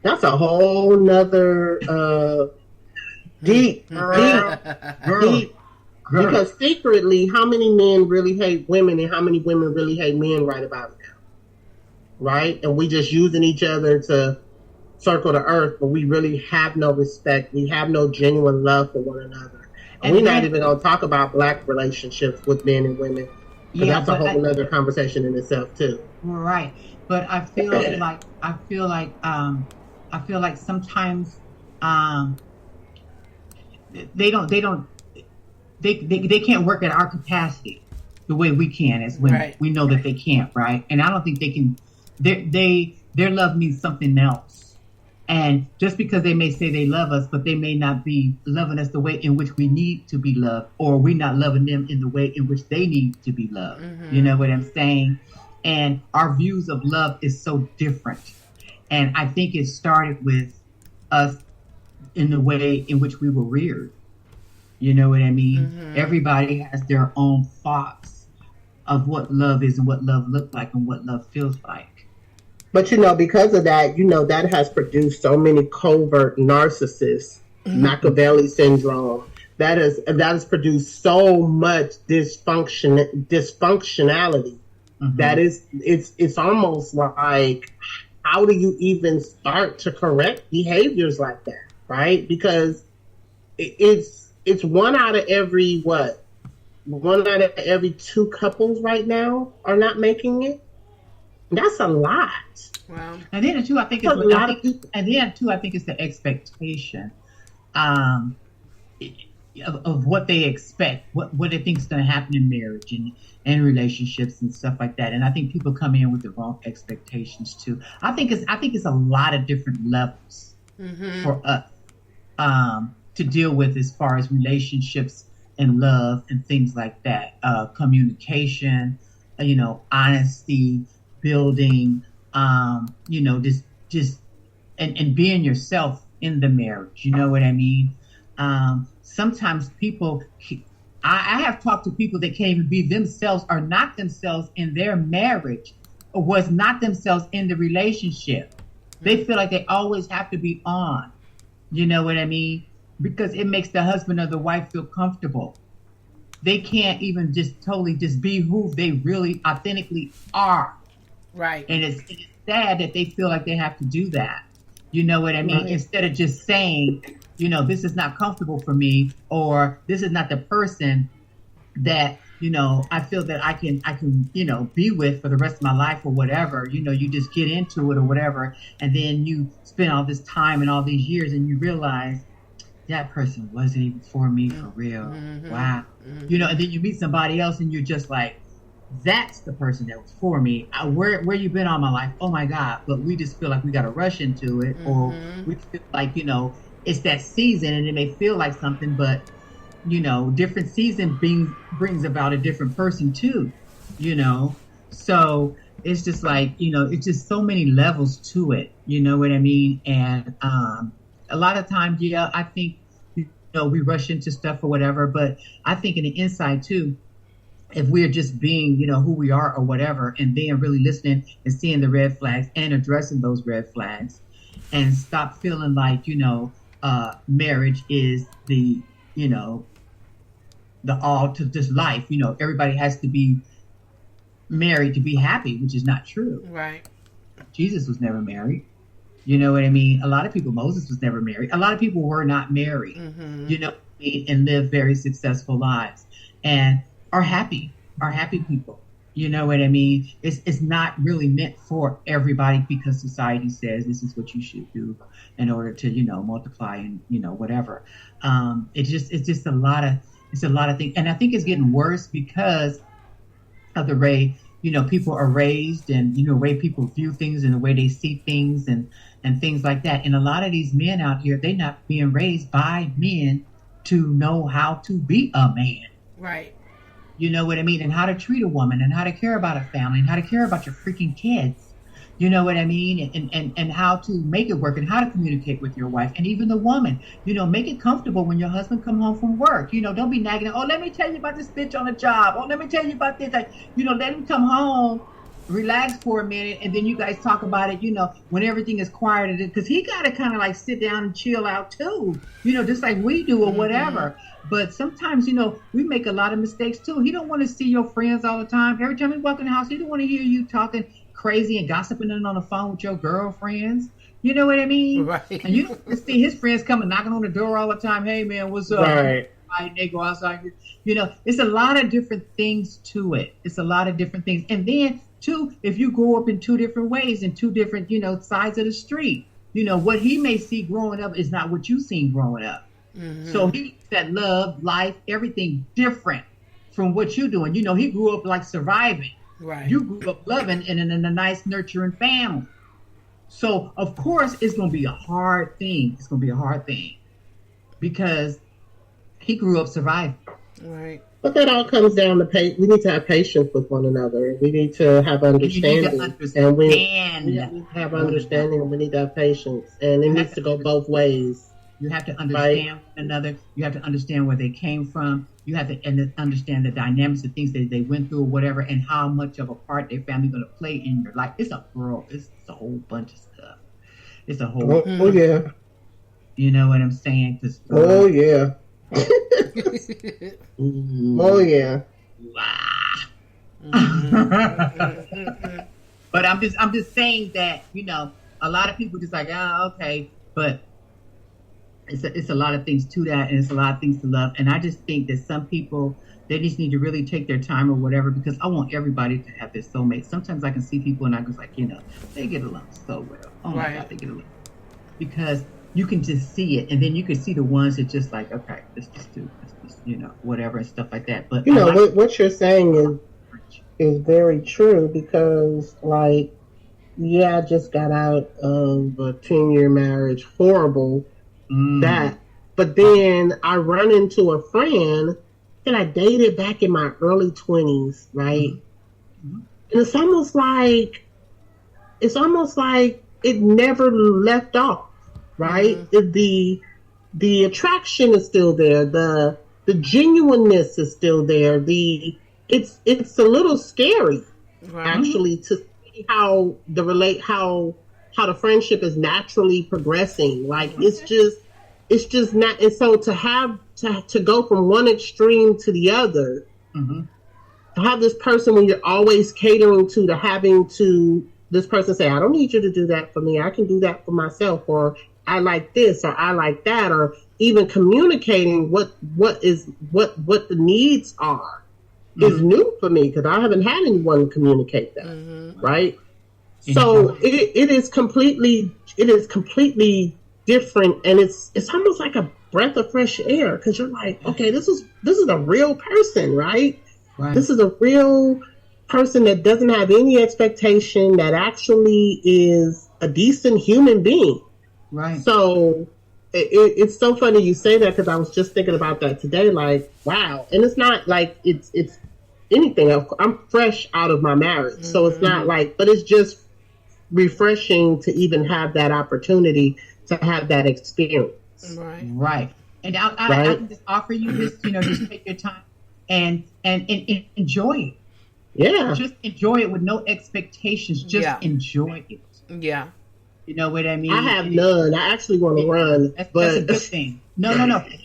[SPEAKER 4] That's a whole nother deep. Because secretly, how many men really hate women and how many women really hate men right about now? Right? And we just using each other to circle the earth, but we really have no respect. We have no genuine love for one another. And we're not even going to talk about Black relationships with men and women. Yeah, that's a whole other conversation in itself too.
[SPEAKER 2] Right. But I feel like sometimes they can't work at our capacity the way we can as women. Right. We know that they can't, right? And I don't think they can. Their love means something else. And just because they may say they love us, but they may not be loving us the way in which we need to be loved, or we're not loving them in the way in which they need to be loved. Mm-hmm. You know what I'm saying? And our views of love is so different. And I think it started with us in the way in which we were reared. You know what I mean? Mm-hmm. Everybody has their own thoughts of what love is and what love looks like and what love feels like.
[SPEAKER 4] But, because of that, that has produced so many covert narcissists, mm-hmm. Machiavelli syndrome. That has produced so much dysfunctionality. Mm-hmm. That it's almost like, how do you even start to correct behaviors like that, right? Because it's one out of every two couples right now are not making it. That's a lot.
[SPEAKER 2] Wow. And then too, I think it's the expectation of what they expect, what they think is going to happen in marriage and relationships and stuff like that. And I think people come in with the wrong expectations too. I think it's a lot of different levels mm-hmm. for us to deal with as far as relationships and love and things like that. Communication, honesty, building, just being yourself in the marriage. You know what I mean? Sometimes people, I have talked to people that can't even be themselves or not themselves in their marriage or was not themselves in the relationship. They feel like they always have to be on. You know what I mean? Because it makes the husband or the wife feel comfortable. They can't even just totally just be who they really authentically are. Right. And it's sad that they feel like they have to do that. You know what I mean? Right. Instead of just saying, this is not comfortable for me, or this is not the person that, I feel that I can, be with for the rest of my life or whatever. You just get into it or whatever. And then you spend all this time and all these years and you realize that person wasn't even for me for real. Mm-hmm. Wow. Mm-hmm. And then you meet somebody else and you're just like, that's the person that was for me. Where you been all my life? Oh my God. But we just feel like we got to rush into it, mm-hmm. or we feel like, it's that season and it may feel like something, but, different season brings about a different person too, So it's just like, it's just so many levels to it. You know what I mean? And a lot of times, yeah, I think, we rush into stuff or whatever, but I think in the inside too, if we're just being, who we are or whatever, and then really listening and seeing the red flags and addressing those red flags and stop feeling like, marriage is the all to this life. Everybody has to be married to be happy, which is not true. Right. Jesus was never married. You know what I mean? A lot of people, Moses was never married. A lot of people were not married, mm-hmm. And lived very successful lives and are happy people. You know what I mean? It's not really meant for everybody because society says this is what you should do in order to, multiply and, whatever. It's just a lot of things. And I think it's getting worse because of the way, people are raised and, the way people view things and the way they see things and things like that. And a lot of these men out here, they're not being raised by men to know how to be a man. Right. You know what I mean? And how to treat a woman and how to care about a family and how to care about your freaking kids. You know what I mean? And how to make it work and how to communicate with your wife and even the woman. Make it comfortable when your husband come home from work. Don't be nagging. Oh, let me tell you about this bitch on the job. Oh, let me tell you about this. Let him come home, relax for a minute, and then you guys talk about it, when everything is quiet. Because he got to kind of like sit down and chill out too, just like we do or whatever. But sometimes, we make a lot of mistakes too. He don't want to see your friends all the time. Every time he walk in the house, he don't want to hear you talking crazy and gossiping on the phone with your girlfriends. You know what I mean?
[SPEAKER 1] Right.
[SPEAKER 2] And you don't see his friends coming knocking on the door all the time. Hey man, what's up?
[SPEAKER 4] Right.
[SPEAKER 2] They go outside. It's a lot of different things to it. It's a lot of different things. And then too, if you grow up in two different ways in two different, sides of the street, what he may see growing up is not what you seen growing up. Mm-hmm. So he that love, life, everything different from what you're doing. He grew up like surviving.
[SPEAKER 1] Right.
[SPEAKER 2] You grew up loving and in a nice, nurturing family. So, of course, it's going to be a hard thing. It's going to be a hard thing because he grew up surviving.
[SPEAKER 1] Right.
[SPEAKER 4] But that all comes down to we need to have patience with one another. We need to have understanding. And we need to have understanding and we need to have patience. And it needs to go both ways.
[SPEAKER 2] You have to understand one another. You have to understand where they came from. You have to understand the dynamics of things that they went through or whatever, and how much of a part their family going to play in your life. It's a whole bunch of stuff. It's a whole.
[SPEAKER 4] Oh yeah.
[SPEAKER 2] You know what I'm saying?
[SPEAKER 4] Oh yeah. Oh yeah.
[SPEAKER 2] But I'm just saying that a lot of people just like okay, but it's a lot of things to that, and it's a lot of things to love. And I just think that some people, they just need to really take their time or whatever, because I want everybody to have their soulmate. Sometimes I can see people and I was like, they get along so well. Oh my God, they get along. Because you can just see it, and then you can see the ones that just like, okay, let's just do this, whatever and stuff like that. But
[SPEAKER 4] what you're saying is very true, because I just got out of a 10-year marriage, horrible. That, but then I run into a friend that I dated back in my early 20s, right? Mm-hmm. And it's almost like it never left off, right? Mm-hmm. The attraction is still there, the genuineness is still there. It's a little scary, actually, to see how the friendship is naturally progressing. It's just not. And so to go from one extreme to the other, to have this person when you're always catering to having to this person say, I don't need you to do that for me. I can do that for myself. Or I like this, or I like that, or even communicating what the needs are is new for me, because I haven't had anyone communicate that. Right. So it is completely different, and it's almost like a breath of fresh air, because you're like, okay, this is a real person, right? This is a real person that doesn't have any expectation, that actually is a decent human being, right? So it's so funny you say that, because I was just thinking about that today, like, wow. And it's not like it's anything. I'm fresh out of my marriage, so it's not like, but it's just refreshing to even have that opportunity to have that experience.
[SPEAKER 2] Right. And I can just offer you this, just take your time and enjoy it. Yeah. Just enjoy it with no expectations. Just enjoy it.
[SPEAKER 1] Yeah.
[SPEAKER 2] You know what I mean?
[SPEAKER 4] I have none. I actually want to run.
[SPEAKER 2] That's a good thing. No.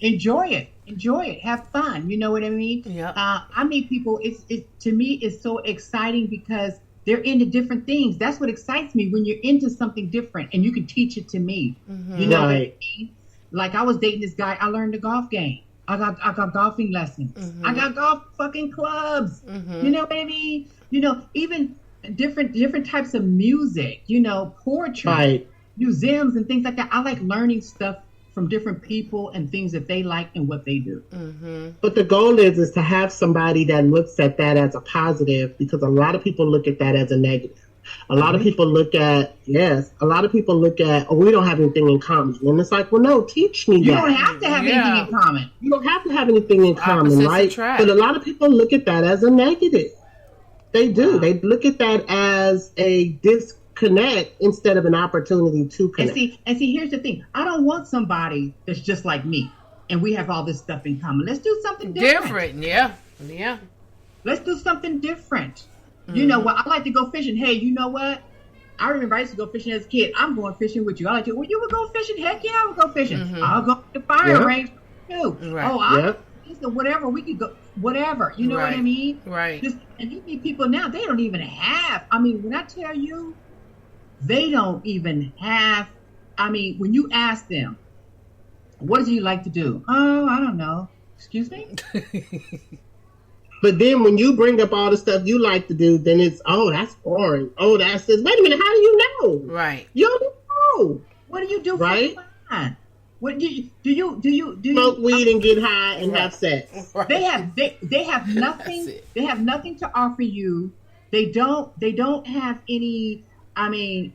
[SPEAKER 2] Enjoy it. Enjoy it. Have fun. You know what I mean? Yeah. I meet people. To me, it's so exciting because they're into different things. That's what excites me, when you're into something different and you can teach it to me. You know what I mean? Like, I was dating this guy. I learned the golf game. I got golfing lessons. I got golf fucking clubs. You know what I mean? Even different types of music, poetry, museums and things like that. I like learning stuff from different people and things that they like and what they do.
[SPEAKER 4] But the goal is to have somebody that looks at that as a positive, because a lot of people look at that as a negative. A lot of people look at, oh, we don't have anything in common. And it's like, well, no, teach me that.
[SPEAKER 2] You don't have to have anything in common.
[SPEAKER 4] You don't have to have anything in common, right? But a lot of people look at that as a negative. They do. They look at that as a connect instead of an opportunity to connect.
[SPEAKER 2] And see, here's the thing. I don't want somebody that's just like me, and we have all this stuff in common. Let's do something different.
[SPEAKER 1] Yeah.
[SPEAKER 2] Let's do something different. You know what? I like to go fishing. Hey, you know what? I remember I used to go fishing as a kid. I'm going fishing with you. I like to. Well, you would go fishing? Heck yeah, I would go fishing. I'll go to the fire range too.
[SPEAKER 1] Right.
[SPEAKER 2] Oh, whatever. We could go. Whatever. You know what I mean?
[SPEAKER 1] Right.
[SPEAKER 2] And you meet people now. They don't even have. I mean, when I tell you, they don't even have. I mean, when you ask them, what do you like to do? Oh, I don't know. Excuse me.
[SPEAKER 4] But then when you bring up all the stuff you like to do, then it's, that's boring. Oh, that's this. Wait a minute, how do you know?
[SPEAKER 1] Right.
[SPEAKER 4] You don't know.
[SPEAKER 2] What do you do for fun? What do you
[SPEAKER 4] smoke weed and get high and have sex?
[SPEAKER 2] Right. They have nothing. They have nothing to offer you. They don't have any. I mean,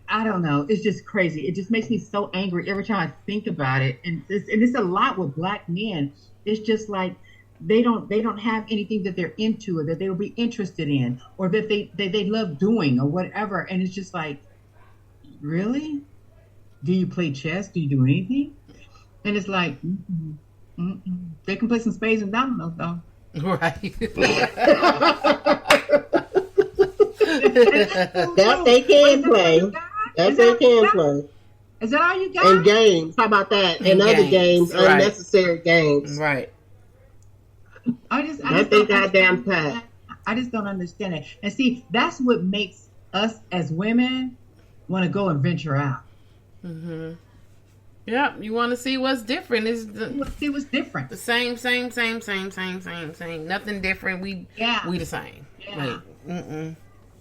[SPEAKER 2] I don't know. It's just crazy. It just makes me so angry every time I think about it. And it's a lot with black men. It's just like they don't have anything that they're into or that they will be interested in or that they love doing or whatever. And it's just like, really? Do you play chess? Do you do anything? And it's like, they can play some spades and dominoes though.
[SPEAKER 1] Right.
[SPEAKER 4] That they can play. That they can play.
[SPEAKER 2] Is that all you got?
[SPEAKER 4] And games. How about that? And other games, unnecessary games.
[SPEAKER 1] Right.
[SPEAKER 2] I just don't understand it. And see, that's what makes us as women want to go and venture out.
[SPEAKER 1] Mm-hmm. Yeah, you want to see what's different.
[SPEAKER 2] See what's different.
[SPEAKER 1] The same. Nothing different. We the same.
[SPEAKER 2] Yeah. Like,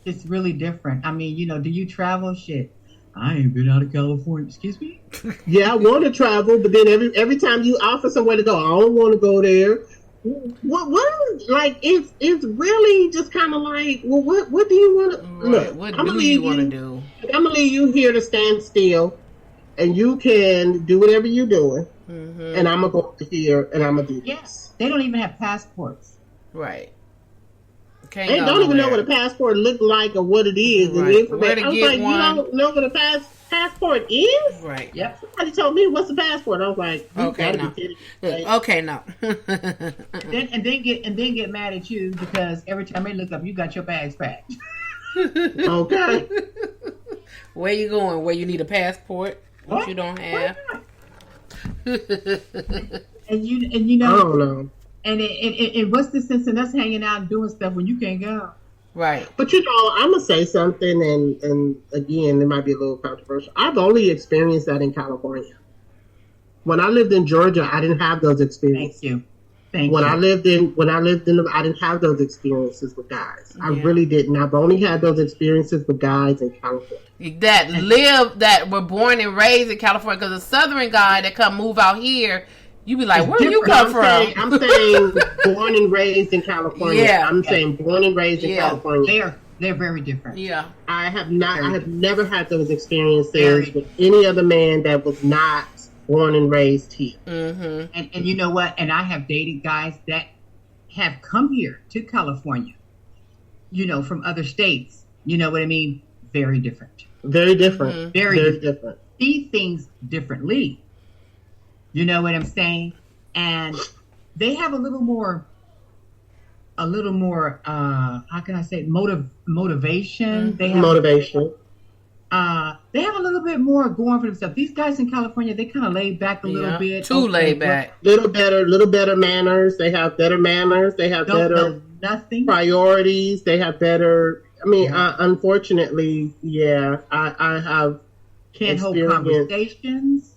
[SPEAKER 2] it's really different. I mean, do you travel? Shit. I ain't been out of California. Excuse me?
[SPEAKER 4] Yeah, I want to travel, but then every time you offer somewhere to go, I don't want to go there. What like it's really just kind of like, well, what do you want to look?
[SPEAKER 1] What do you want to do?
[SPEAKER 4] I'm gonna leave you here to stand still, and you can do whatever you're doing, and I'm gonna go over here and I'm gonna do this.
[SPEAKER 2] They don't even have passports.
[SPEAKER 1] Right.
[SPEAKER 4] They don't even know what a passport look like or what it is.
[SPEAKER 1] Right.
[SPEAKER 4] And I was like, one. You don't know what a passport is?
[SPEAKER 1] Right.
[SPEAKER 2] Yep.
[SPEAKER 4] Somebody told me what's a passport. I was like,
[SPEAKER 1] okay, no.
[SPEAKER 2] and then get mad at you because every time they look up, you got your bags packed.
[SPEAKER 4] Okay.
[SPEAKER 1] Where you going? Where you need a passport? What you don't have?
[SPEAKER 2] and you know.
[SPEAKER 4] I don't know.
[SPEAKER 2] And what's the sense in us hanging out and doing stuff when you can't go?
[SPEAKER 1] Right.
[SPEAKER 4] But I'm gonna say something, and again, it might be a little controversial. I've only experienced that in California. When I lived in Georgia, I didn't have those experiences.
[SPEAKER 2] Thank you.
[SPEAKER 4] I lived in, I didn't have those experiences with guys. I really didn't. I've only had those experiences with guys in California.
[SPEAKER 1] That were born and raised in California. Because a Southern guy that move out here, you be like, where do you come from?
[SPEAKER 4] I'm saying born and raised in California.
[SPEAKER 1] Yeah.
[SPEAKER 4] I'm saying born and raised in California.
[SPEAKER 2] They're very different.
[SPEAKER 1] Yeah.
[SPEAKER 4] I have never had those experiences with any other man that was not born and raised here.
[SPEAKER 1] Mm-hmm.
[SPEAKER 2] And you know what? And I have dated guys that have come here to California, from other states. You know what I mean? Very different.
[SPEAKER 4] Very different.
[SPEAKER 2] Mm-hmm.
[SPEAKER 4] Very different.
[SPEAKER 2] See things differently. You know what I'm saying? And they have a little more, how can I say, motivation.
[SPEAKER 1] Mm-hmm.
[SPEAKER 2] They have
[SPEAKER 4] motivation.
[SPEAKER 2] They have a little bit more going for themselves. These guys in California, they kind of laid back a little bit.
[SPEAKER 1] Too laid back.
[SPEAKER 4] Little better manners. They have better manners. They have better priorities. They have better. I mean, unfortunately, I have
[SPEAKER 2] can't hold conversations.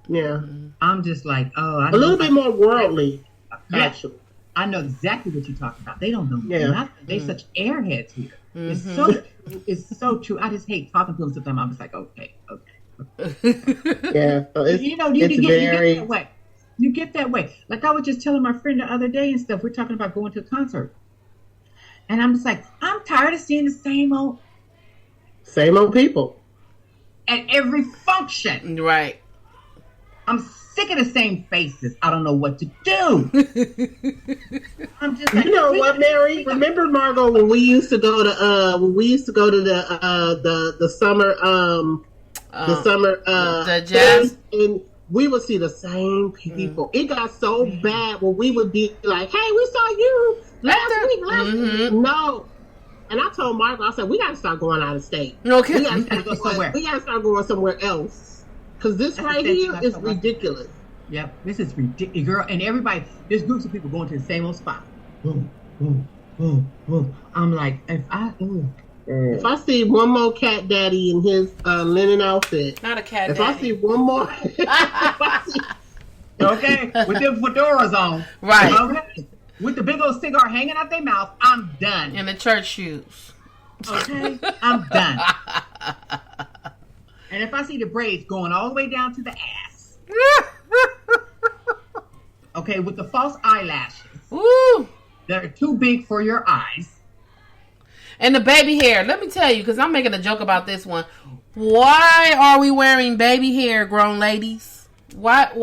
[SPEAKER 4] Yeah,
[SPEAKER 2] I'm just like,
[SPEAKER 4] a little bit more worldly. Actually,
[SPEAKER 2] I know exactly what you're talking about. They don't know nothing. They're such airheads here. It's so true. I just hate talking to them sometimes. I'm just like, okay.
[SPEAKER 4] Yeah, so
[SPEAKER 2] you get that way. You get that way. Like I was just telling my friend the other day and stuff. We're talking about going to a concert, and I'm just like, I'm tired of seeing the same old
[SPEAKER 4] people
[SPEAKER 2] at every function.
[SPEAKER 1] Right.
[SPEAKER 2] I'm sick of the same faces. I don't know what to do. I'm just like,
[SPEAKER 4] you know what, Mary? Remember, Margot, when we used to go to the summer
[SPEAKER 1] the jazz,
[SPEAKER 4] and we would see the same people. It got so bad when we would be like, "Hey, we saw you last week." No. And I told Margot, I said, we got to start going out of state.
[SPEAKER 1] Okay.
[SPEAKER 4] We got to go somewhere. We got to start going somewhere else. Because this right here is ridiculous.
[SPEAKER 2] Yep, this is ridiculous, girl. And everybody, there's groups of people going to the same old spot. Boom, boom, boom, boom. I'm like, if I
[SPEAKER 4] see one more cat daddy in his linen outfit.
[SPEAKER 1] Not a cat
[SPEAKER 4] if
[SPEAKER 1] daddy.
[SPEAKER 4] I see one more.
[SPEAKER 2] Okay, with them fedoras on.
[SPEAKER 1] Right.
[SPEAKER 2] Okay. With the big old cigar hanging out their mouth, I'm done.
[SPEAKER 1] And the church shoes.
[SPEAKER 2] Okay? I'm done. And if I see the braids going all the way down to the ass. Okay, with the false eyelashes.
[SPEAKER 1] Ooh.
[SPEAKER 2] That are too big for your eyes.
[SPEAKER 1] And the baby hair. Let me tell you, because I'm making a joke about this one. Why are we wearing baby hair, grown ladies? What?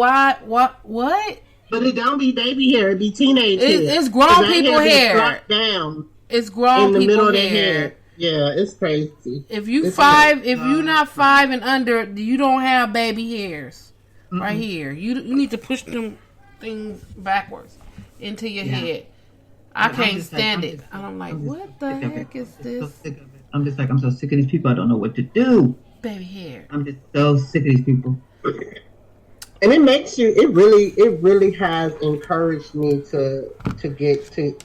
[SPEAKER 4] But it don't be baby hair, it be teenage hair.
[SPEAKER 1] It's grown people hair.
[SPEAKER 4] Dropped down
[SPEAKER 1] it's grown
[SPEAKER 4] in the
[SPEAKER 1] people
[SPEAKER 4] middle of
[SPEAKER 1] hair.
[SPEAKER 4] their hair. Yeah, it's crazy.
[SPEAKER 1] If you
[SPEAKER 4] it's
[SPEAKER 1] five,
[SPEAKER 4] crazy.
[SPEAKER 1] if you're not 5 and under, you don't have baby hairs. Right here. You need to push them things backwards into your head. I can't stand it. I'm like, what the heck is this?
[SPEAKER 2] I'm just like, I'm so sick of these people. I don't know what to do.
[SPEAKER 1] Baby hair.
[SPEAKER 2] I'm just so sick of these people.
[SPEAKER 4] And it makes you. It really has encouraged me to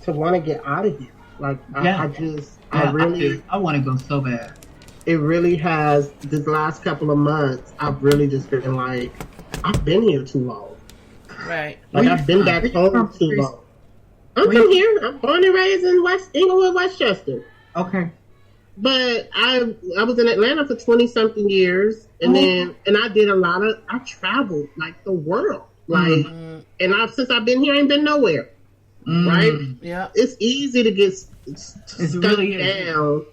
[SPEAKER 4] want to get out of here. Like I
[SPEAKER 2] want to go so bad.
[SPEAKER 4] It really has. This last couple of months, I've really just been like, I've been here too long.
[SPEAKER 1] Right.
[SPEAKER 4] Like I've been back home too long. I'm from here. I'm born and raised in Inglewood, Westchester.
[SPEAKER 2] Okay.
[SPEAKER 4] But I was in Atlanta for 20-something years, and then I did I traveled like the world, like, and since I've been here, I ain't been nowhere, right?
[SPEAKER 1] Yeah,
[SPEAKER 4] it's easy to get stuck
[SPEAKER 2] really
[SPEAKER 4] down.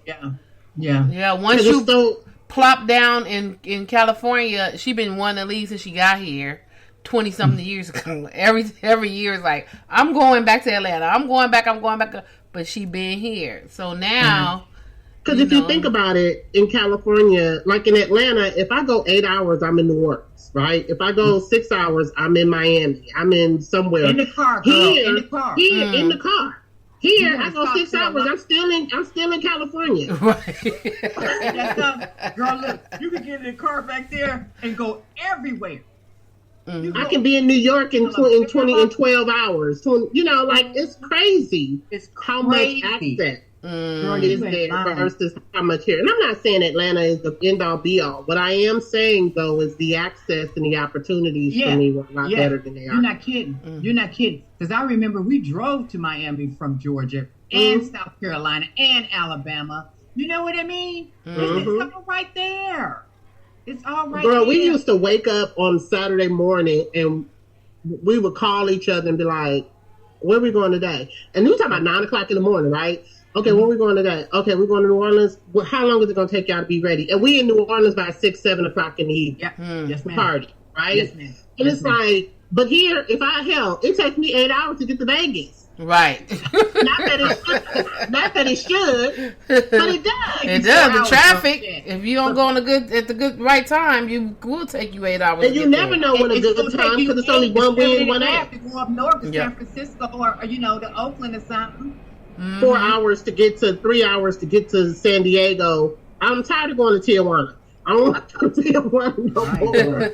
[SPEAKER 1] Yeah. Once you plop down in California, she been wanting to leave since she got here 20-something years ago. Every year is like, I'm going back to Atlanta. I'm going back. But she been here, so now.
[SPEAKER 4] Because if you think about it, in California, like in Atlanta, if I go 8 hours, I'm in New Orleans, right? If I go 6 hours, I'm in Miami. I'm in somewhere.
[SPEAKER 2] In the car, girl. In the car.
[SPEAKER 4] Here, in the car. Here, I go 6 hours. I'm still in California.
[SPEAKER 1] Right.
[SPEAKER 2] Girl, look, you can get in the car back there and go everywhere.
[SPEAKER 4] I can be in New York in 12 hours. It's crazy.
[SPEAKER 2] It's
[SPEAKER 4] how much access is there versus how much here. And I'm not saying Atlanta is the end all be all. What I am saying though is the access and the opportunities for me were a lot better than they are.
[SPEAKER 2] You're not kidding. You're not kidding. Because I remember we drove to Miami from Georgia and South Carolina and Alabama. You know what I mean? It's all right there. It's all right.
[SPEAKER 4] Girl, we used to wake up on Saturday morning and we would call each other and be like, where are we going today? And we were talking about 9 o'clock in the morning, right? Okay, where are we going today? Okay, we're going to New Orleans. Well, how long is it going to take y'all to be ready? And we in New Orleans by 6, 7 o'clock in the evening.
[SPEAKER 2] Yeah. Yes, ma'am.
[SPEAKER 4] Party, right?
[SPEAKER 2] Yes, ma'am.
[SPEAKER 4] And it's like, but here, if it takes me 8 hours to get to Vegas.
[SPEAKER 1] Right.
[SPEAKER 4] Not that it should, but it does.
[SPEAKER 1] It does. The traffic, if you don't go at the right time, you will take you 8 hours.
[SPEAKER 4] And you never know when a good time, because it's only one way and one out.
[SPEAKER 2] To go up north to San Francisco or to Oakland or something.
[SPEAKER 4] 4 hours to get to 3 hours to get to San Diego. I'm tired of going to Tijuana. I don't want to go to Tijuana no more.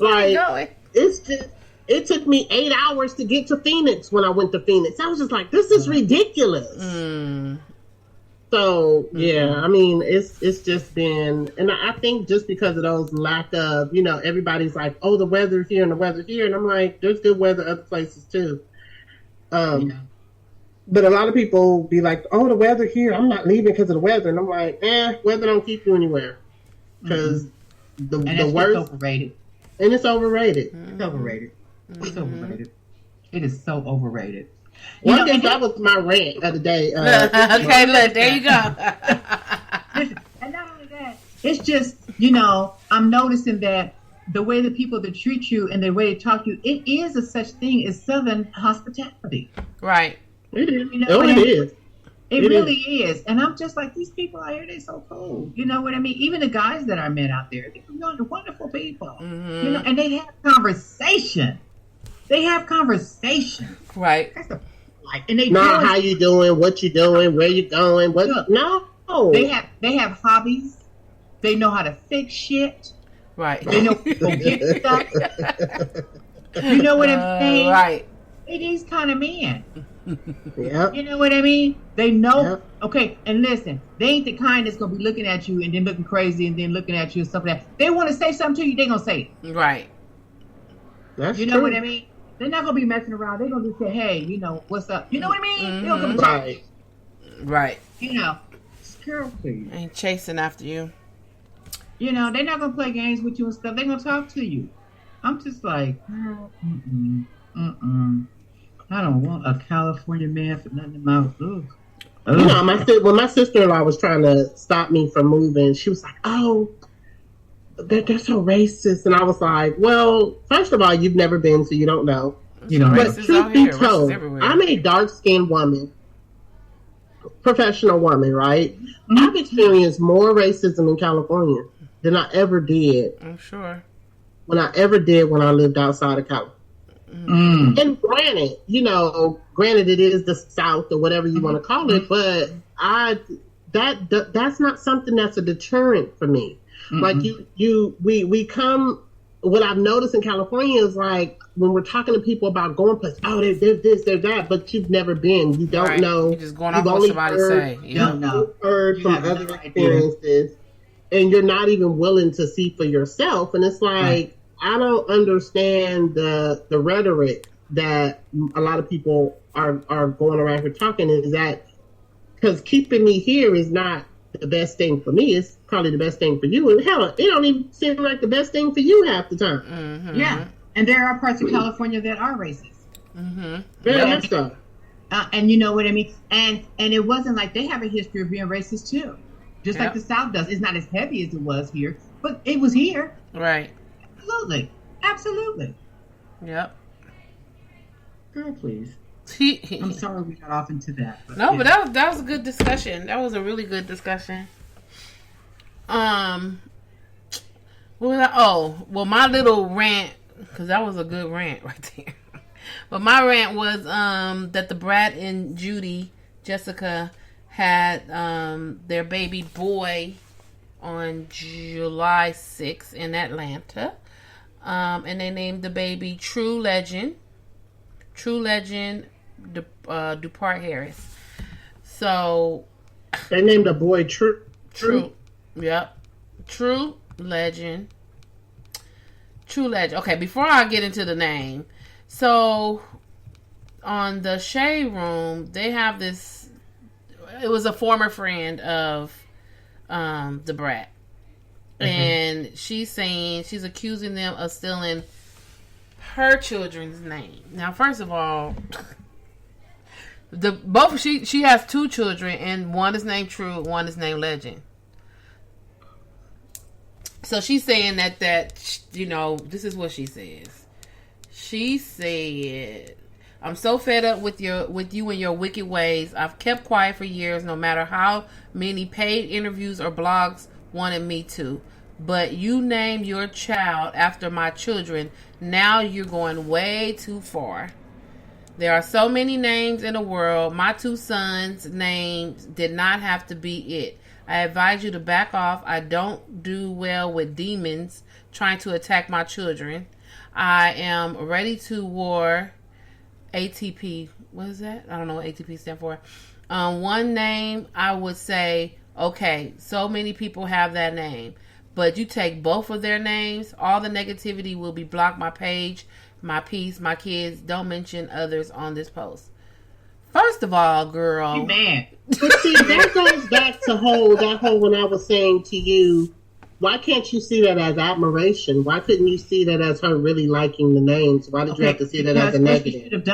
[SPEAKER 4] Right? It's just. It took me 8 hours to get to Phoenix when I went to Phoenix. I was just like, this is ridiculous. So, yeah, I mean, it's just been, and I think just because of those lack of, everybody's like, oh, the weather here and the weather here. And I'm like, there's good weather other places too. But a lot of people be like, oh, the weather here, I'm not leaving because of the weather. And I'm like, weather don't keep you anywhere. Because the worst.
[SPEAKER 2] It's overrated.
[SPEAKER 4] And it's overrated.
[SPEAKER 2] It's overrated. It's overrated. It is so overrated.
[SPEAKER 4] Well, I guess that was my rant of the day.
[SPEAKER 1] Okay, look, there you go.
[SPEAKER 2] Listen, and not only that, it's just, I'm noticing that the way the people that treat you and the way they talk to you, it is a such thing as Southern hospitality.
[SPEAKER 1] Right.
[SPEAKER 4] It is.
[SPEAKER 2] You know
[SPEAKER 4] Oh,
[SPEAKER 2] what I
[SPEAKER 4] it
[SPEAKER 2] mean?
[SPEAKER 4] is.
[SPEAKER 2] It
[SPEAKER 4] It
[SPEAKER 2] really is. And I'm just like, these people out here, they're so cool. You know what I mean? Even the guys that I met out there, they're wonderful people.
[SPEAKER 1] Mm-hmm.
[SPEAKER 2] You know, and they have conversation. They have conversation.
[SPEAKER 1] Right.
[SPEAKER 2] That's the like, and they
[SPEAKER 4] No,
[SPEAKER 2] tell us-
[SPEAKER 4] how you doing? What you doing? Where you going? What?
[SPEAKER 2] Look,
[SPEAKER 4] No.
[SPEAKER 2] They have hobbies. They know how to fix shit.
[SPEAKER 1] Right.
[SPEAKER 2] They know how to get stuff. You know what I'm saying?
[SPEAKER 1] Right.
[SPEAKER 2] It is kind of men.
[SPEAKER 4] Yep.
[SPEAKER 2] You know what I mean? They know.
[SPEAKER 4] Yep.
[SPEAKER 2] Okay, and listen, they ain't the kind that's gonna be looking at you and then looking crazy and then looking at you and stuff like that. They want to say something to you, they gonna say it.
[SPEAKER 1] Right.
[SPEAKER 4] That's
[SPEAKER 2] You know
[SPEAKER 4] true.
[SPEAKER 2] what I mean? They're not gonna be messing around. They're gonna just say, "Hey, you know what's up?" You know what I mean? They'll come and talk.
[SPEAKER 4] Right.
[SPEAKER 1] Right.
[SPEAKER 2] You know, girl, please.
[SPEAKER 1] Ain't chasing after you.
[SPEAKER 2] You know, they're not gonna play games with you and stuff. They're gonna talk to you. I'm just like, girl, I don't want a California man for nothing in my mouth.
[SPEAKER 4] You know, when my sister-in-law was trying to stop me from moving, she was like, "Oh, they're so racist," and I was like, "Well, first of all, you've never been, so you don't know.
[SPEAKER 2] You know,
[SPEAKER 1] Racists
[SPEAKER 4] But truth
[SPEAKER 1] out
[SPEAKER 4] be
[SPEAKER 1] here, racists
[SPEAKER 4] told,
[SPEAKER 1] everywhere.
[SPEAKER 4] I'm a dark-skinned woman, professional woman, right? I've experienced more racism in California than I ever did
[SPEAKER 1] I'm sure.
[SPEAKER 4] when I lived outside of California. And granted it is the South or whatever you want to call it, but that's not something that's a deterrent for me. Like we come. What I've noticed in California is like when we're talking to people about going places, oh, there's this, there's that, but you've never been. You don't
[SPEAKER 1] Right.
[SPEAKER 4] know.
[SPEAKER 1] You're just going
[SPEAKER 4] You've
[SPEAKER 1] off what
[SPEAKER 4] only
[SPEAKER 1] somebody
[SPEAKER 4] heard-
[SPEAKER 1] say.
[SPEAKER 2] You
[SPEAKER 1] Yeah.
[SPEAKER 2] don't know.
[SPEAKER 4] You've heard
[SPEAKER 2] You
[SPEAKER 4] from
[SPEAKER 2] have no
[SPEAKER 4] other
[SPEAKER 2] idea.
[SPEAKER 4] experiences, and you're not even willing to see for yourself. And it's like I don't understand the rhetoric that a lot of people are going around here talking. Is that because keeping me here is not the best thing for me? It's probably the best thing for you. And hell, it don't even seem like the best thing for you half the time.
[SPEAKER 1] Mm-hmm.
[SPEAKER 2] Yeah, and there are parts of California that are racist.
[SPEAKER 1] Mm-hmm.
[SPEAKER 4] Very
[SPEAKER 1] Yep.
[SPEAKER 4] much so.
[SPEAKER 2] And you know what I mean? And it wasn't like they have a history of being racist too. Just like
[SPEAKER 1] Yep.
[SPEAKER 2] the South does. It's not as heavy as it was here, but it was here.
[SPEAKER 1] Right.
[SPEAKER 2] Absolutely. Absolutely.
[SPEAKER 1] Yep.
[SPEAKER 2] Girl, please. I'm sorry we got off into that.
[SPEAKER 1] No,
[SPEAKER 2] yeah.
[SPEAKER 1] but that was a good discussion. That was a really good discussion. What was that? Oh, well, my little rant, because that was a good rant right there. But my rant was that the Brad and Judy, Jessica, had their baby boy on July 6th in Atlanta. And they named the baby True Legend Dupart Harris. So
[SPEAKER 4] They named a boy True.
[SPEAKER 1] Yep. True Legend. Okay, before I get into the name, so on the Shade Room, they have this. It was a former friend of the Brat, and she's saying she's accusing them of stealing her children's name. Now, first of all, she has two children, and one is named True, one is named Legend. So she's saying that this is what she says. She said, "I'm so fed up with you and your wicked ways. I've kept quiet for years, no matter how many paid interviews or blogs wanted me to. But you named your child after my children. Now you're going way too far. There are so many names in the world. My two sons' names did not have to be it. I advise you to back off. I don't do well with demons trying to attack my children. I am ready to war ATP. What is that? I don't know what ATP stands for. One name, I would say, okay, so many people have that name. But you take both of their names, all the negativity will be blocked. My page, my piece, my kids. Don't mention others on this post." First of all, girl.
[SPEAKER 2] Man.
[SPEAKER 4] But see, that goes back to that whole when I was saying to you, why can't you see that as admiration? Why couldn't you see that as her really liking the names? Why did you have to see that as a negative?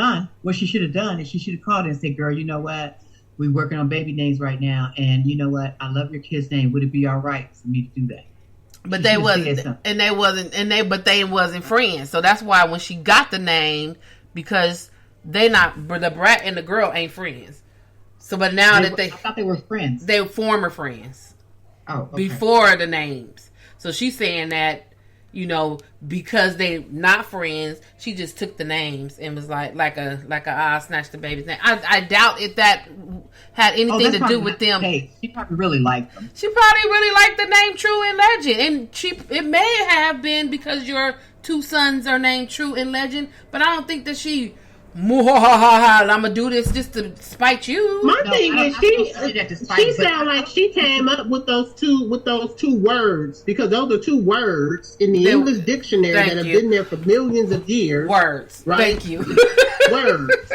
[SPEAKER 2] What she should have done is she should have called and said, "Girl, you know what? We're working on baby names right now, and you know what? I love your kid's name. Would it be all right for me to do that?"
[SPEAKER 1] But they wasn't, but they wasn't friends. So that's why when she got the name, because the brat and the girl ain't friends. So, but now I
[SPEAKER 2] thought they were friends.
[SPEAKER 1] They were former friends.
[SPEAKER 2] Oh, okay.
[SPEAKER 1] Before the names. So she's saying that, because they not friends, she just took the names and was like snatched the baby's name. I doubt if that had anything to do with them.
[SPEAKER 2] Hey, she probably really liked them.
[SPEAKER 1] She probably really liked the name True and Legend, and it may have been because your two sons are named True and Legend, but I don't think that she. I'm gonna do this just to spite you.
[SPEAKER 4] My thing is, she sound like she came up with those two words, because those are two words in the English dictionary that have been there for millions of years.
[SPEAKER 1] Words, right? Thank you.
[SPEAKER 4] Words.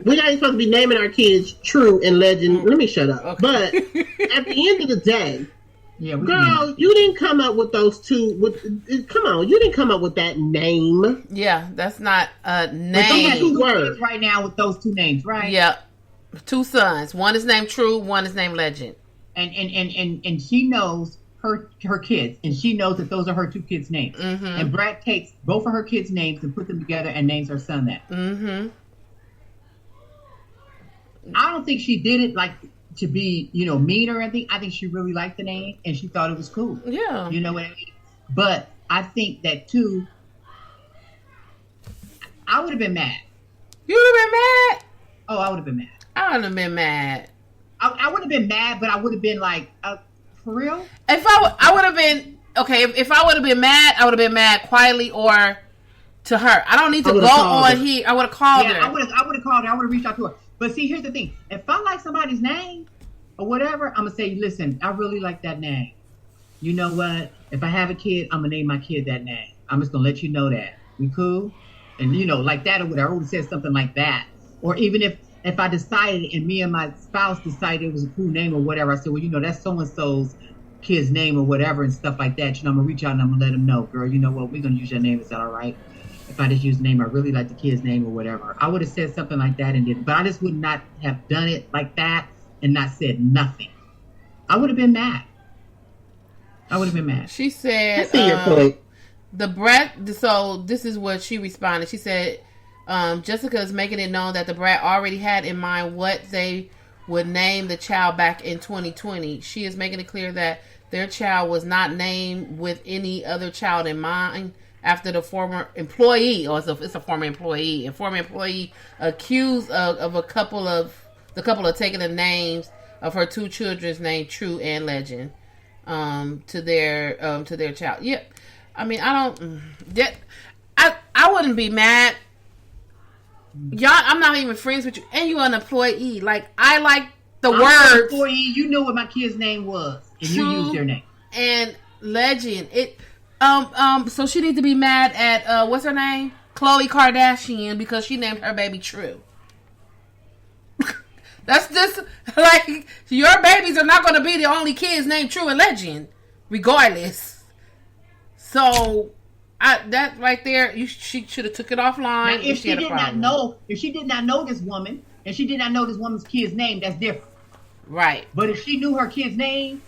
[SPEAKER 4] We're not even supposed to be naming our kids True and Legend. Let me shut up. Okay. But at the end of the day, girl, you didn't come up with those two. Come on, you didn't come up with that name.
[SPEAKER 1] Yeah, that's not a name.
[SPEAKER 2] But they have two words right now with those two names, right?
[SPEAKER 1] Yeah, two sons. One is named True. One is named Legend.
[SPEAKER 2] And she knows her kids, and she knows that those are her two kids' names. Mm-hmm. And Brad takes both of her kids' names and put them together and names her son that. Mm-hmm. I don't think she did it like to be, mean or anything. I think she really liked the name and she thought it was cool.
[SPEAKER 1] Yeah.
[SPEAKER 2] You know what I mean? But I think that too, I would have been mad.
[SPEAKER 1] You would have been mad?
[SPEAKER 2] Oh, I would have been mad.
[SPEAKER 1] I would have been mad.
[SPEAKER 2] I would have been mad, but I would have been like, for real?
[SPEAKER 1] If I would have been, okay, if I would have been mad, I would have been mad quietly or to her. I don't need to go on here. I would have called her.
[SPEAKER 2] I would have called her. I would have reached out to her. But see, here's the thing. If I like somebody's name or whatever, I'm going to say, listen, I really like that name. You know what? If I have a kid, I'm going to name my kid that name. I'm just going to let you know that. We cool? And, like that or whatever. I would have said something like that. Or even if I decided and me and my spouse decided it was a cool name or whatever, I said, well, that's so-and-so's kid's name or whatever and stuff like that. I'm going to reach out and I'm going to let them know, girl, you know what? We're going to use your name. Is that all right? If I just use the name, I really like the kid's name or whatever. I would have said something like that and did, but I just would not have done it like that and not said nothing. I would have been mad. She
[SPEAKER 1] said,
[SPEAKER 4] I see your point.
[SPEAKER 1] The brat, so this is what she responded. She said, Jessica is making it known that the brat already had in mind what they would name the child back in 2020. She is making it clear that their child was not named with any other child in mind. After the former employee, or it's a former employee, accused of the couple of taking the names of her two children's name, True and Legend, to their child. Yeah, I mean, I wouldn't be mad. Y'all, I'm not even friends with you, and you're an employee. Like, I like the words.
[SPEAKER 2] Employee, you know what my kid's name was, and
[SPEAKER 1] True
[SPEAKER 2] you used their name.
[SPEAKER 1] And Legend, so she needs to be mad at what's her name? Khloe Kardashian, because she named her baby True. That's just like, your babies are not going to be the only kids named True and Legend, regardless. So that right there, she should have took it offline.
[SPEAKER 2] Now, if she did not know this woman, and she did not know this woman's kid's name, that's different.
[SPEAKER 1] Right.
[SPEAKER 2] But if she knew her kid's name,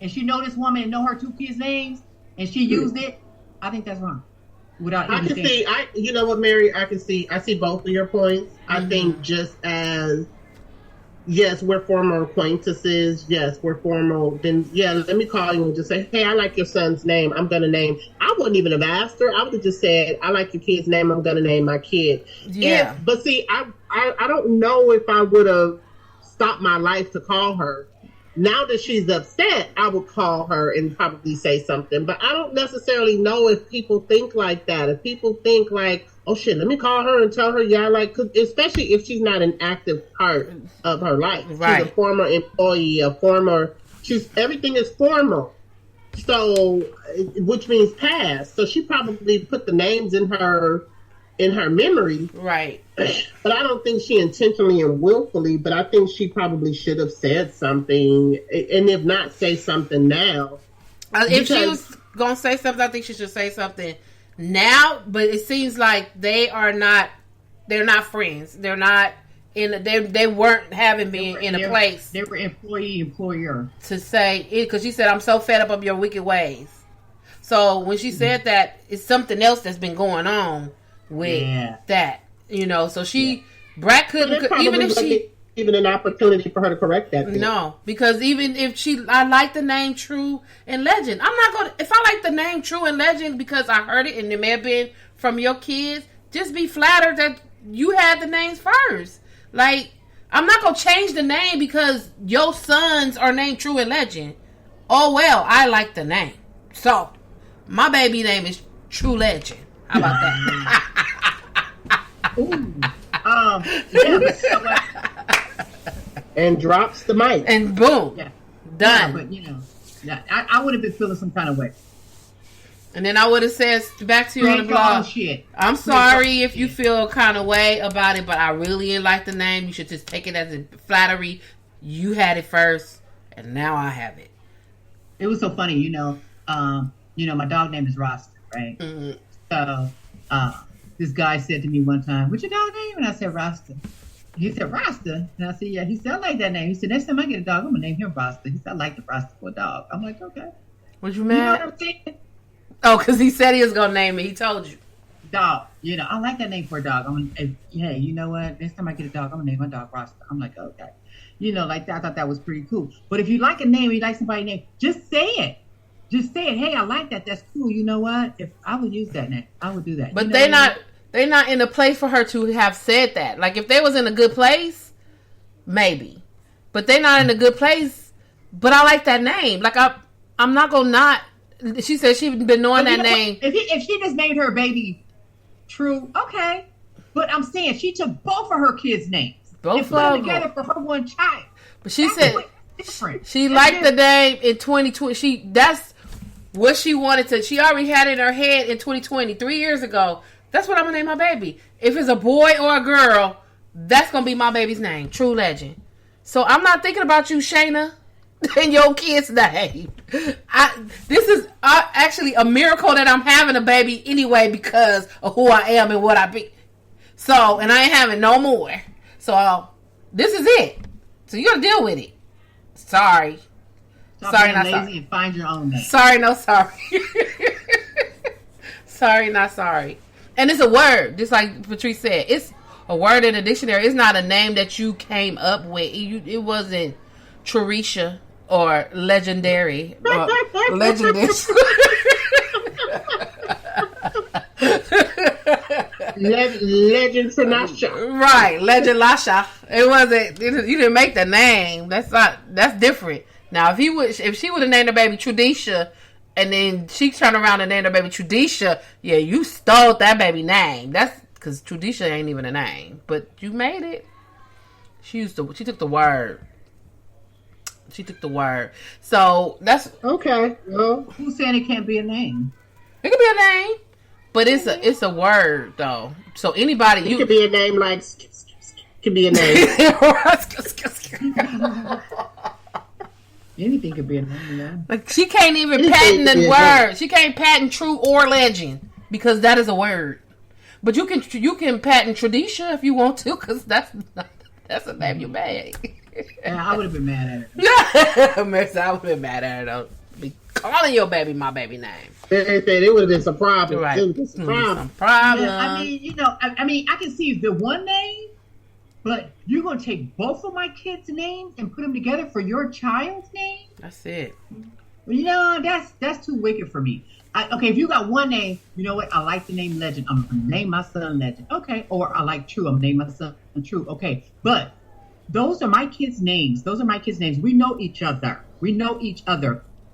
[SPEAKER 2] and she know this woman and know her two kids' names, and she used it, I think that's wrong.
[SPEAKER 4] You know what, Mary? I see both of your points. Mm-hmm. I think just as, yes, we're former acquaintances. Yes, we're formal. Then, yeah, let me call you and just say, hey, I like your son's name. I'm going to name. I wouldn't even have asked her. I would have just said, I like your kid's name. I'm going to name my kid.
[SPEAKER 1] Yeah.
[SPEAKER 4] But see, I don't know if I would have stopped my life to call her. Now that she's upset, I would call her and probably say something. But I don't necessarily know if people think like that. If people think like, oh shit, let me call her and tell her, yeah, like, especially if she's not an active part of her life.
[SPEAKER 1] Right.
[SPEAKER 4] She's a former employee, everything is formal. So, which means past. So she probably put the names in her memory.
[SPEAKER 1] Right.
[SPEAKER 4] But I don't think she intentionally and willfully, but I think she probably should have said something, and if not, say something now.
[SPEAKER 1] If she was going to say something, I think she should say something now, but it seems like they're not friends. They're not they weren't having been in a place.
[SPEAKER 2] They were employer
[SPEAKER 1] to say it, because she said, "I'm so fed up of your wicked ways." So when she said that, it's something else that's been going on with that, So Brat couldn't, even if she.
[SPEAKER 4] Even an opportunity for her to correct that thing.
[SPEAKER 1] No, because even if I like the name True and Legend, I'm not going to, if I like the name True and Legend because I heard it and it may have been from your kids, just be flattered that you had the names first. Like, I'm not going to change the name because your sons are named True and Legend. Oh, well, I like the name. So, my baby name is True Legend. How about that?
[SPEAKER 2] Ooh.
[SPEAKER 4] And drops the mic.
[SPEAKER 1] And boom.
[SPEAKER 2] Yeah.
[SPEAKER 1] Done.
[SPEAKER 2] But, I would have been feeling some kind of way.
[SPEAKER 1] And then I would have said back to you on the blog, I'm sorry if you feel kind of way about it, but I really didn't like the name. You should just take it as a flattery. You had it first, and now I have it.
[SPEAKER 2] It was so funny, my dog name is Rasta, right?
[SPEAKER 1] Mm-hmm.
[SPEAKER 2] So, this guy said to me one time, "What's your dog name?" And I said, "Rasta." He said, "Rasta?" And I said, "Yeah." He said, "I like that name." He said, "Next time I get a dog, I'm going to name him Rasta." He said, "I like the Rasta for a dog." I'm like, "Okay."
[SPEAKER 1] Was you mad?
[SPEAKER 2] You know what I'm saying?
[SPEAKER 1] Oh, because he said he was going to name it. He told you.
[SPEAKER 2] Dog. I like that name for a dog. Hey, you know what? Next time I get a dog, I'm going to name my dog Rasta. I'm like, okay. Like that. I thought that was pretty cool. But if you like a name, or you like somebody's name, just say it. Just say it. Hey, I like that. That's cool. You know what? If I would use that name, I would do that.
[SPEAKER 1] But they're not in a place for her to have said that. Like, if they was in a good place, maybe. But they're not in a good place. But I like that name. Like, I'm not going to not. She said she'd been knowing that name.
[SPEAKER 2] If she just named her baby True, okay. But I'm saying she took both of her kids' names.
[SPEAKER 1] Both
[SPEAKER 2] and put them together for her one child.
[SPEAKER 1] But she said she liked the name in 2020. That's what she wanted to. She already had it in her head in 2020, 3 years ago. That's what I'm going to name my baby. If it's a boy or a girl, that's going to be my baby's name. True Legend. So I'm not thinking about you, Shayna, and your kid's name. This is actually a miracle that I'm having a baby anyway because of who I am and what I be. So, and I ain't having no more. So, this is it. So, you got to deal with it. Sorry.
[SPEAKER 2] Stop being lazy sorry. And find your own name.
[SPEAKER 1] Sorry, no sorry. Sorry, not sorry. And it's a word, just like Patrice said. It's a word in the dictionary. It's not a name that you came up with. It wasn't Teresha or Legendary. Or Legendary.
[SPEAKER 4] Legend Sanasha.
[SPEAKER 1] Right, Legend Lasha. It wasn't. You didn't make the name. That's different. Now, if she would have named her baby Trudisha, and then she turned around and named her baby Trudisha, yeah, you stole that baby name. That's because Trudisha ain't even a name, but you made it. She took the word. She took the word. So that's
[SPEAKER 4] okay. Well,
[SPEAKER 2] who's saying it can't be a name?
[SPEAKER 1] It could be a name, but it's a word though. So anybody,
[SPEAKER 4] it could be a name like could be a name.
[SPEAKER 2] Anything could be a name, yeah.
[SPEAKER 1] Like she can't even patent the word. She can't patent True or Legend because that is a word. But you can patent Tradisha if you want to because that's a name you made.
[SPEAKER 2] Yeah, I would have been mad at her.
[SPEAKER 1] I would have been mad at her though. Be calling your baby my baby name.
[SPEAKER 4] It would have been some problem.
[SPEAKER 1] Right.
[SPEAKER 4] Some problem.
[SPEAKER 2] Yeah, I can see the one name, but you're gonna take both of my kids' names and put them together for your child's name?
[SPEAKER 1] That's it.
[SPEAKER 2] Well, that's too wicked for me. Okay, if you got one name, you know what? I like the name Legend. I'm gonna name my son Legend. Okay, or I like True. I'm gonna name my son True. Okay, but those are my kids' names. We know each other.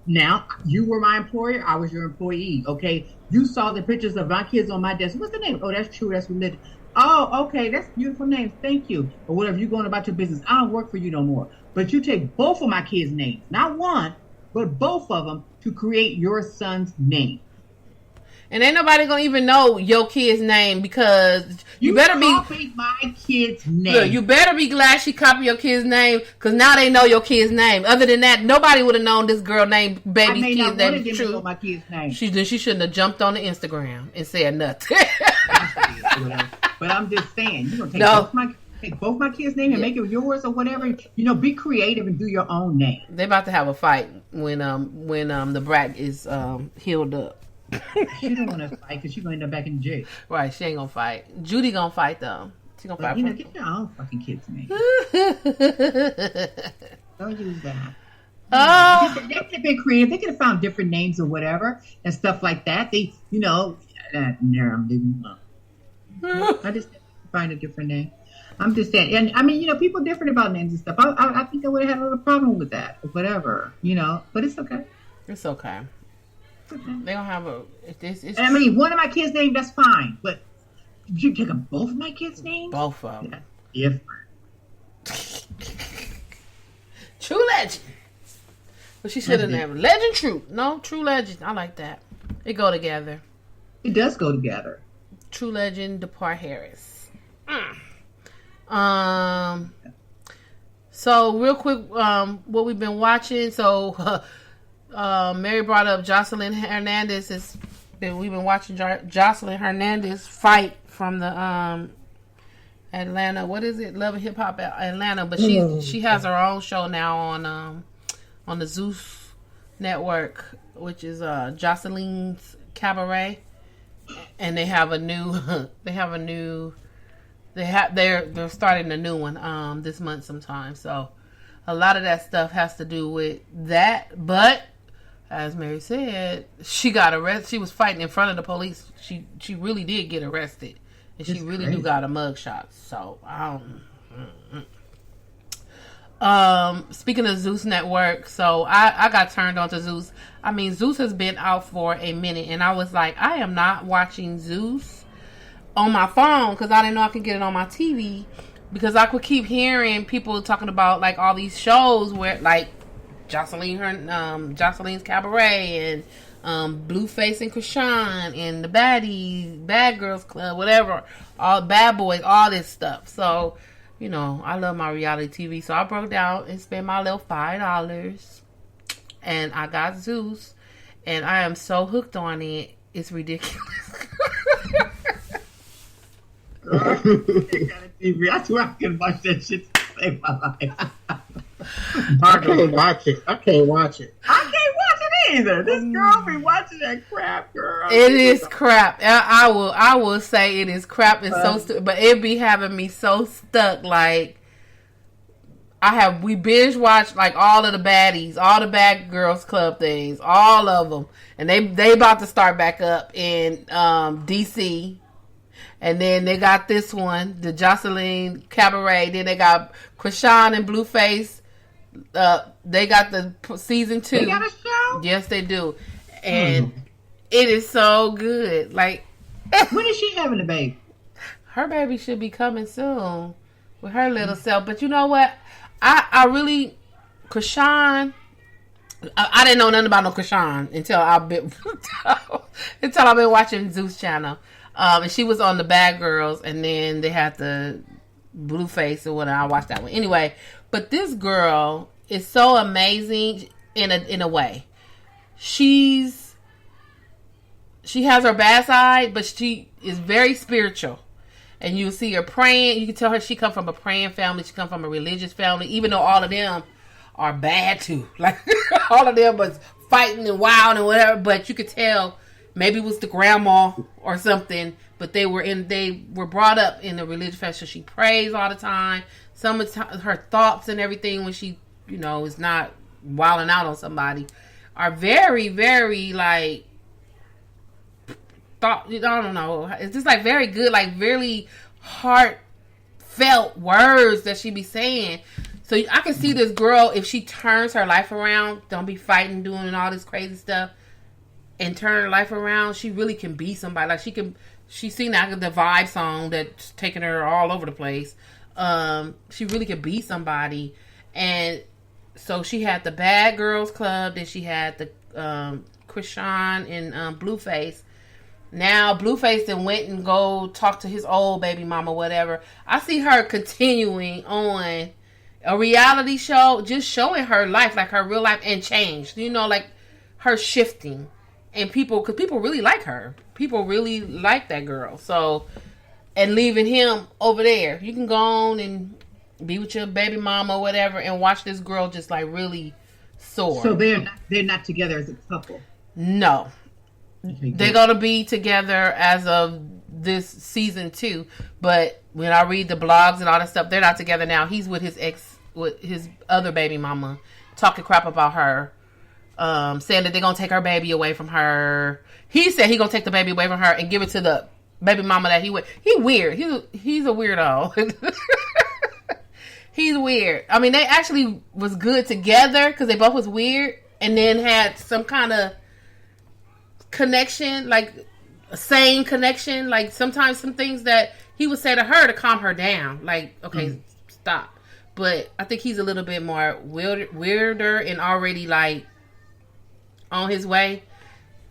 [SPEAKER 2] Now, you were my employer. I was your employee. Okay, you saw the pictures of my kids on my desk. What's the name? Oh, that's True. That's Religion. Oh, okay, that's beautiful names. Thank you. Or whatever, you going about your business. I don't work for you no more. But you take both of my kids' names, not one, but both of them, to create your son's name.
[SPEAKER 1] And ain't nobody gonna even know your kid's name because you better
[SPEAKER 2] copied my kid's name.
[SPEAKER 1] Look, you better be glad she copied your kid's name because now they know your kid's name. Other than that, nobody would have known this girl named baby's kid's name.
[SPEAKER 2] True. My kid's name.
[SPEAKER 1] She shouldn't have jumped on the Instagram and said nothing.
[SPEAKER 2] But I'm just saying, you gonna take both my. Take both my kids' name and make it yours or whatever. You know, be creative and do your own name.
[SPEAKER 1] They about to have a fight when the brat is healed up.
[SPEAKER 2] She don't want to fight because she's going to end up back in jail.
[SPEAKER 1] Right, she ain't gonna fight. Judy gonna fight though. She gonna fight.
[SPEAKER 2] Get your own fucking kids' name. Don't use that. They could have been creative. They could have found different names or whatever and stuff like that. They, you know, I just find a different name. I'm just saying, and I mean, you know, people are different about names and stuff. I think I would have had a little problem with that or whatever, you know. But it's okay.
[SPEAKER 1] It's okay. They don't have a. It's,
[SPEAKER 2] I mean, one of my kids' name, that's fine. But you take both of my kids' names?
[SPEAKER 1] Both of them.
[SPEAKER 2] Yeah,
[SPEAKER 1] different. True Legend. But she should have never. Legend True. No, True Legend. I like that. They go together.
[SPEAKER 2] It does go together.
[SPEAKER 1] True Legend, Depart Harris. So real quick, what we've been watching. So Mary brought up Jocelyn Hernandez. We've been watching Jocelyn Hernandez fight from the Atlanta. What is it? Love and Hip Hop Atlanta. But she has her own show now on the Zeus network, which is Jocelyn's Cabaret, and they're starting a new one this month sometime. So a lot of that stuff has to do with that. But as Mary said, she got arrested. She was fighting in front of the police. She really did get arrested, and she really do got a mugshot. So speaking of Zeus Network, so I got turned on to Zeus. I mean, Zeus has been out for a minute, and I was like, I am not watching Zeus on my phone because I didn't know I could get it on my TV, because I could keep hearing people talking about like all these shows where like Jocelyn's Cabaret and Blueface and Krishan and the Baddies, Bad Girls Club, whatever, all Bad Boys, all this stuff. So, you know, I love my reality TV. So I broke down and spent my little $5. And I got Zeus. And I am so hooked on it. It's ridiculous.
[SPEAKER 2] I swear I can watch that shit to save my life.
[SPEAKER 4] I can't watch it. I can't watch it
[SPEAKER 2] either. This girl be watching that crap, girl.
[SPEAKER 1] It is crap. I will say it is crap. It's so stupid, but it be having me so stuck. Like we binge watched like all of the baddies, all the Bad Girls Club things, all of them, and they about to start back up in DC. And then they got this one, the Jocelyn Cabaret. Then they got Krishan and Blueface. They got the season 2.
[SPEAKER 2] They got a show?
[SPEAKER 1] Yes, they do. And it is so good. Like,
[SPEAKER 2] when is she having a baby?
[SPEAKER 1] Her baby should be coming soon with her little self. But you know what? I really, Krishan, I didn't know nothing about no Krishan until I've been watching Zeus channel. And she was on the Bad Girls, and then they had the Blueface or whatever. I watched that one anyway. But this girl is so amazing in a way. She has her bad side, but she is very spiritual. And you see her praying. You can tell her she come from a praying family. She come from a religious family, even though all of them are bad too. Like all of them was fighting and wild and whatever. But you could tell maybe it was the grandma or something. But they were brought up in the religious family. So she prays all the time. Some of her thoughts and everything when she, you know, is not wilding out on somebody are very, very like I don't know. It's just like very good, like very heartfelt words that she be saying. So I can see this girl, if she turns her life around, don't be fighting, doing all this crazy stuff, and turn her life around, she really can be somebody. Like she's seen that the Vibe song that's taking her all over the place. She really could be somebody. And so she had the Bad Girls Club, then she had the Krishan and Blueface. Now Blueface then went and go talk to his old baby mama, whatever. I see her continuing on a reality show, just showing her life, like her real life, and change. You know, like her shifting. And because people really like her. People really like that girl. So and leaving him over there. You can go on and be with your baby mama or whatever and watch this girl just like really soar.
[SPEAKER 2] So they're not together as a couple.
[SPEAKER 1] No.
[SPEAKER 2] Okay,
[SPEAKER 1] They're going to be together as of this season 2. But when I read the blogs and all that stuff, they're not together now. He's with his other baby mama, talking crap about her, saying that they're going to take her baby away from her. He said he's going to take the baby away from her and give it to the baby mama that he with. He weird. He's a weirdo. He's weird. I mean, they actually was good together because they both was weird and then had some kind of connection, like a sane connection. Like sometimes some things that he would say to her to calm her down. Like, okay, stop. But I think he's a little bit more weirder and already like on his way.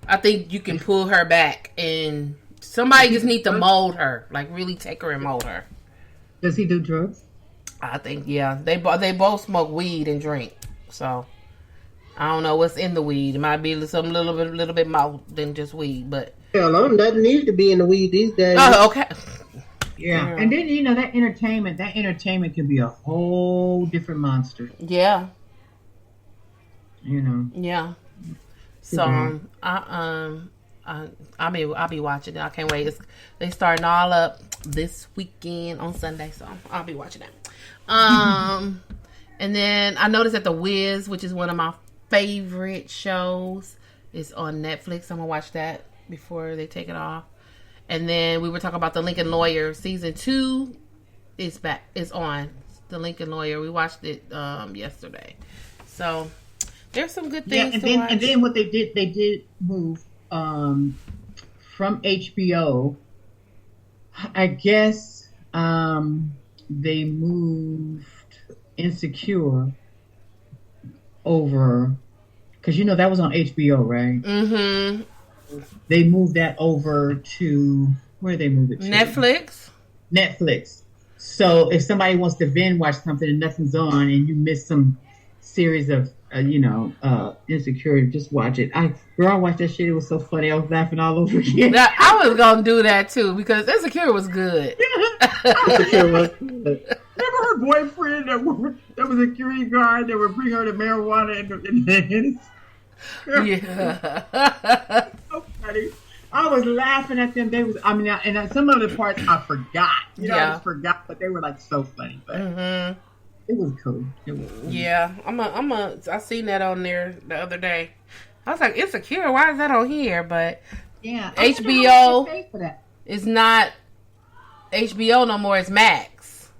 [SPEAKER 1] I think you can pull her back and somebody just need to mold her. Like really take her and mold her.
[SPEAKER 2] Does he do drugs?
[SPEAKER 1] I think, yeah. They both smoke weed and drink. So, I don't know what's in the weed. It might be some little bit more than just weed, but...
[SPEAKER 4] Hell, nothing needs to be in the weed these days.
[SPEAKER 1] Oh, okay.
[SPEAKER 2] Yeah. And then, that entertainment can be a whole different monster.
[SPEAKER 1] Yeah.
[SPEAKER 2] Yeah.
[SPEAKER 1] So, I'll be watching it. I can't wait. They starting all up this weekend on Sunday, so I'll be watching that. And then I noticed that The Wiz, which is one of my favorite shows, is on Netflix. I'm gonna watch that before they take it off. And then we were talking about The Lincoln Lawyer. Season 2 is back. Is on The Lincoln Lawyer. We watched it yesterday. So there's some good things to watch.
[SPEAKER 2] And then what they did move from HBO. I guess they moved Insecure over because that was on HBO, right? Mm-hmm. They moved that over to where they moved it to? Netflix. So if somebody wants to binge watch something and nothing's on, and you miss some series of Insecure, just watch it. I watched that shit. It was so funny. I was laughing all over again.
[SPEAKER 1] I was gonna do that too because Insecure was good.
[SPEAKER 2] Insecure was good. Remember her boyfriend that was a security guard that would bring her the marijuana and yeah. So funny. I was laughing at them. And some of the parts I forgot. I just forgot, but they were like so funny. But it was cool.
[SPEAKER 1] Yeah, I seen that on there the other day. I was like, Insecure. Why is that on here? But
[SPEAKER 2] yeah,
[SPEAKER 1] HBO is not HBO no more. It's Max.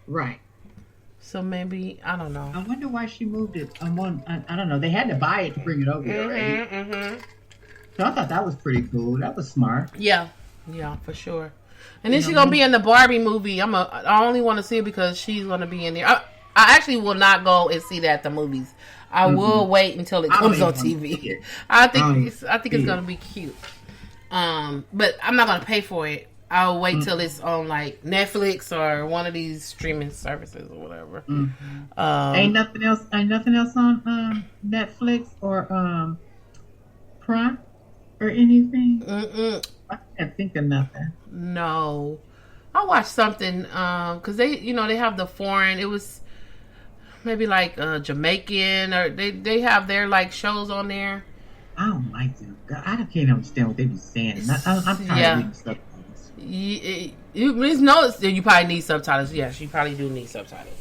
[SPEAKER 2] Right.
[SPEAKER 1] So maybe I don't know.
[SPEAKER 2] I wonder why she moved it. I don't know. They had to buy it to bring it over here, right? Mm-hmm. So I thought that was pretty cool. That was smart.
[SPEAKER 1] Yeah, for sure. And then she's gonna be in the Barbie movie. I only want to see it because she's gonna be in there. I actually will not go and see that at the movies. I will wait until it comes on TV. I think it's gonna be cute. But I'm not gonna pay for it. I'll wait till it's on like Netflix or one of these streaming services or whatever.
[SPEAKER 2] Ain't nothing else on Netflix or Prime or anything. I can't think of nothing.
[SPEAKER 1] No, I watched something because they have the foreign. It was maybe like Jamaican or they have their like shows on there.
[SPEAKER 2] I don't like them. I can't understand what they be saying. I'm tired of reading stuff.
[SPEAKER 1] You probably need subtitles. Yes, you probably do need subtitles.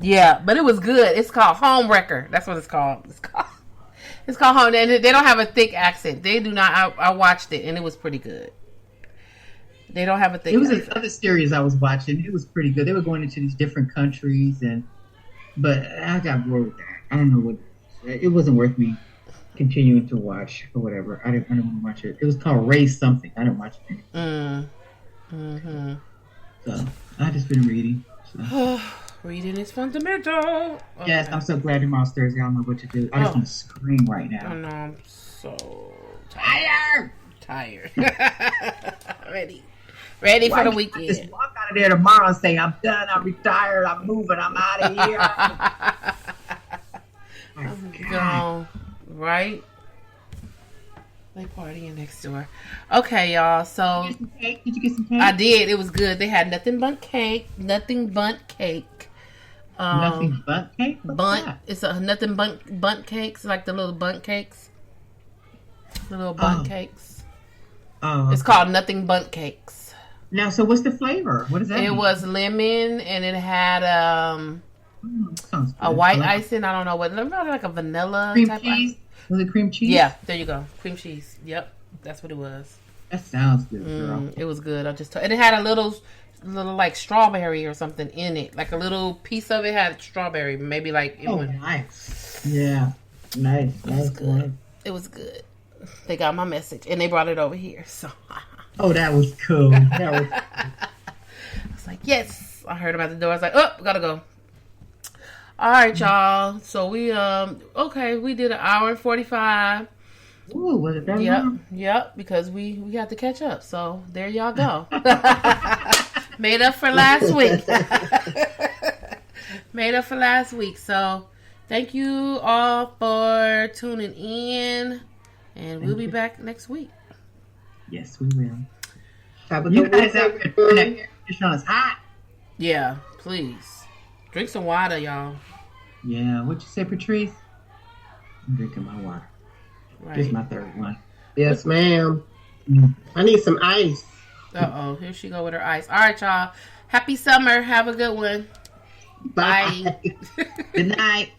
[SPEAKER 1] Yeah, but it was good. It's called Home Wrecker. That's what it's called. It's called Home. And they don't have a thick accent. They do not. I watched it and it was pretty good. They don't have a thick.
[SPEAKER 2] It was
[SPEAKER 1] accent.
[SPEAKER 2] another series I was watching. It was pretty good. They were going into these different countries but I got bored with that. I don't know what. It wasn't worth me continuing to watch or whatever. I didn't want to watch it. It was called Rave something. I didn't watch it. So I just been reading. So.
[SPEAKER 1] Reading is fundamental. Okay.
[SPEAKER 2] Yes, I'm so glad tomorrow's Thursday. I don't know what to do. I just want to scream right now.
[SPEAKER 1] I know. I'm so tired. Ready for the weekend.
[SPEAKER 2] Just walk out of there tomorrow and say, I'm done. I'm retired. I'm moving. I'm out of here.
[SPEAKER 1] I'm gone. Right? They partying next door. Okay, y'all. So
[SPEAKER 2] Did you get some cake? Did you get some cake?
[SPEAKER 1] I did. It was good. They had nothing but cake. Nothing but cake.
[SPEAKER 2] Nothing but cake? What's
[SPEAKER 1] Bunt.
[SPEAKER 2] that?
[SPEAKER 1] It's a nothing bunt cakes, like the little bunt cakes. The little bunt cakes.
[SPEAKER 2] Oh,
[SPEAKER 1] It's called nothing bunt cakes.
[SPEAKER 2] now, so what's the flavor? What does that
[SPEAKER 1] It
[SPEAKER 2] mean?
[SPEAKER 1] was lemon, and it had
[SPEAKER 2] Sounds
[SPEAKER 1] a
[SPEAKER 2] good.
[SPEAKER 1] white
[SPEAKER 2] I like
[SPEAKER 1] icing. I don't know what. Probably like a vanilla
[SPEAKER 2] cream
[SPEAKER 1] type.
[SPEAKER 2] cheese. Was it cream cheese?
[SPEAKER 1] Yeah, there you go. Cream cheese. Yep, that's what it was.
[SPEAKER 2] That sounds good, girl.
[SPEAKER 1] It was good. And it had a little like strawberry or something in it. Like a little piece of it had strawberry. Maybe like it
[SPEAKER 2] Oh,
[SPEAKER 1] went.
[SPEAKER 2] nice. Yeah, nice.
[SPEAKER 1] It was
[SPEAKER 2] Nice.
[SPEAKER 1] good. It was good. They got my message and they brought it over here. So
[SPEAKER 2] Oh, that was cool. That was.
[SPEAKER 1] I was like, yes. I heard about the door. I was like, oh, gotta go. All right, y'all. So we we did an hour and 45.
[SPEAKER 2] Ooh, was it that long?
[SPEAKER 1] Yep, because we have to catch up. So there y'all go. Made up for last week. Made up for last week. So thank you all for tuning in. And we'll be back next week.
[SPEAKER 2] Yes, we will.
[SPEAKER 4] Have a
[SPEAKER 2] You
[SPEAKER 4] good
[SPEAKER 2] guys out
[SPEAKER 4] weekend.
[SPEAKER 2] there doing that air conditioner is hot.
[SPEAKER 1] Yeah, please. Drink some water, y'all.
[SPEAKER 2] Yeah, what you say, Patrice? I'm drinking my water. This is
[SPEAKER 1] Right.
[SPEAKER 2] my third one.
[SPEAKER 4] Yes, ma'am.
[SPEAKER 2] Mm.
[SPEAKER 4] I need some ice.
[SPEAKER 1] Uh-oh. Here she go with her ice. All right, y'all. Happy summer. Have a good one. Bye.
[SPEAKER 2] Good night.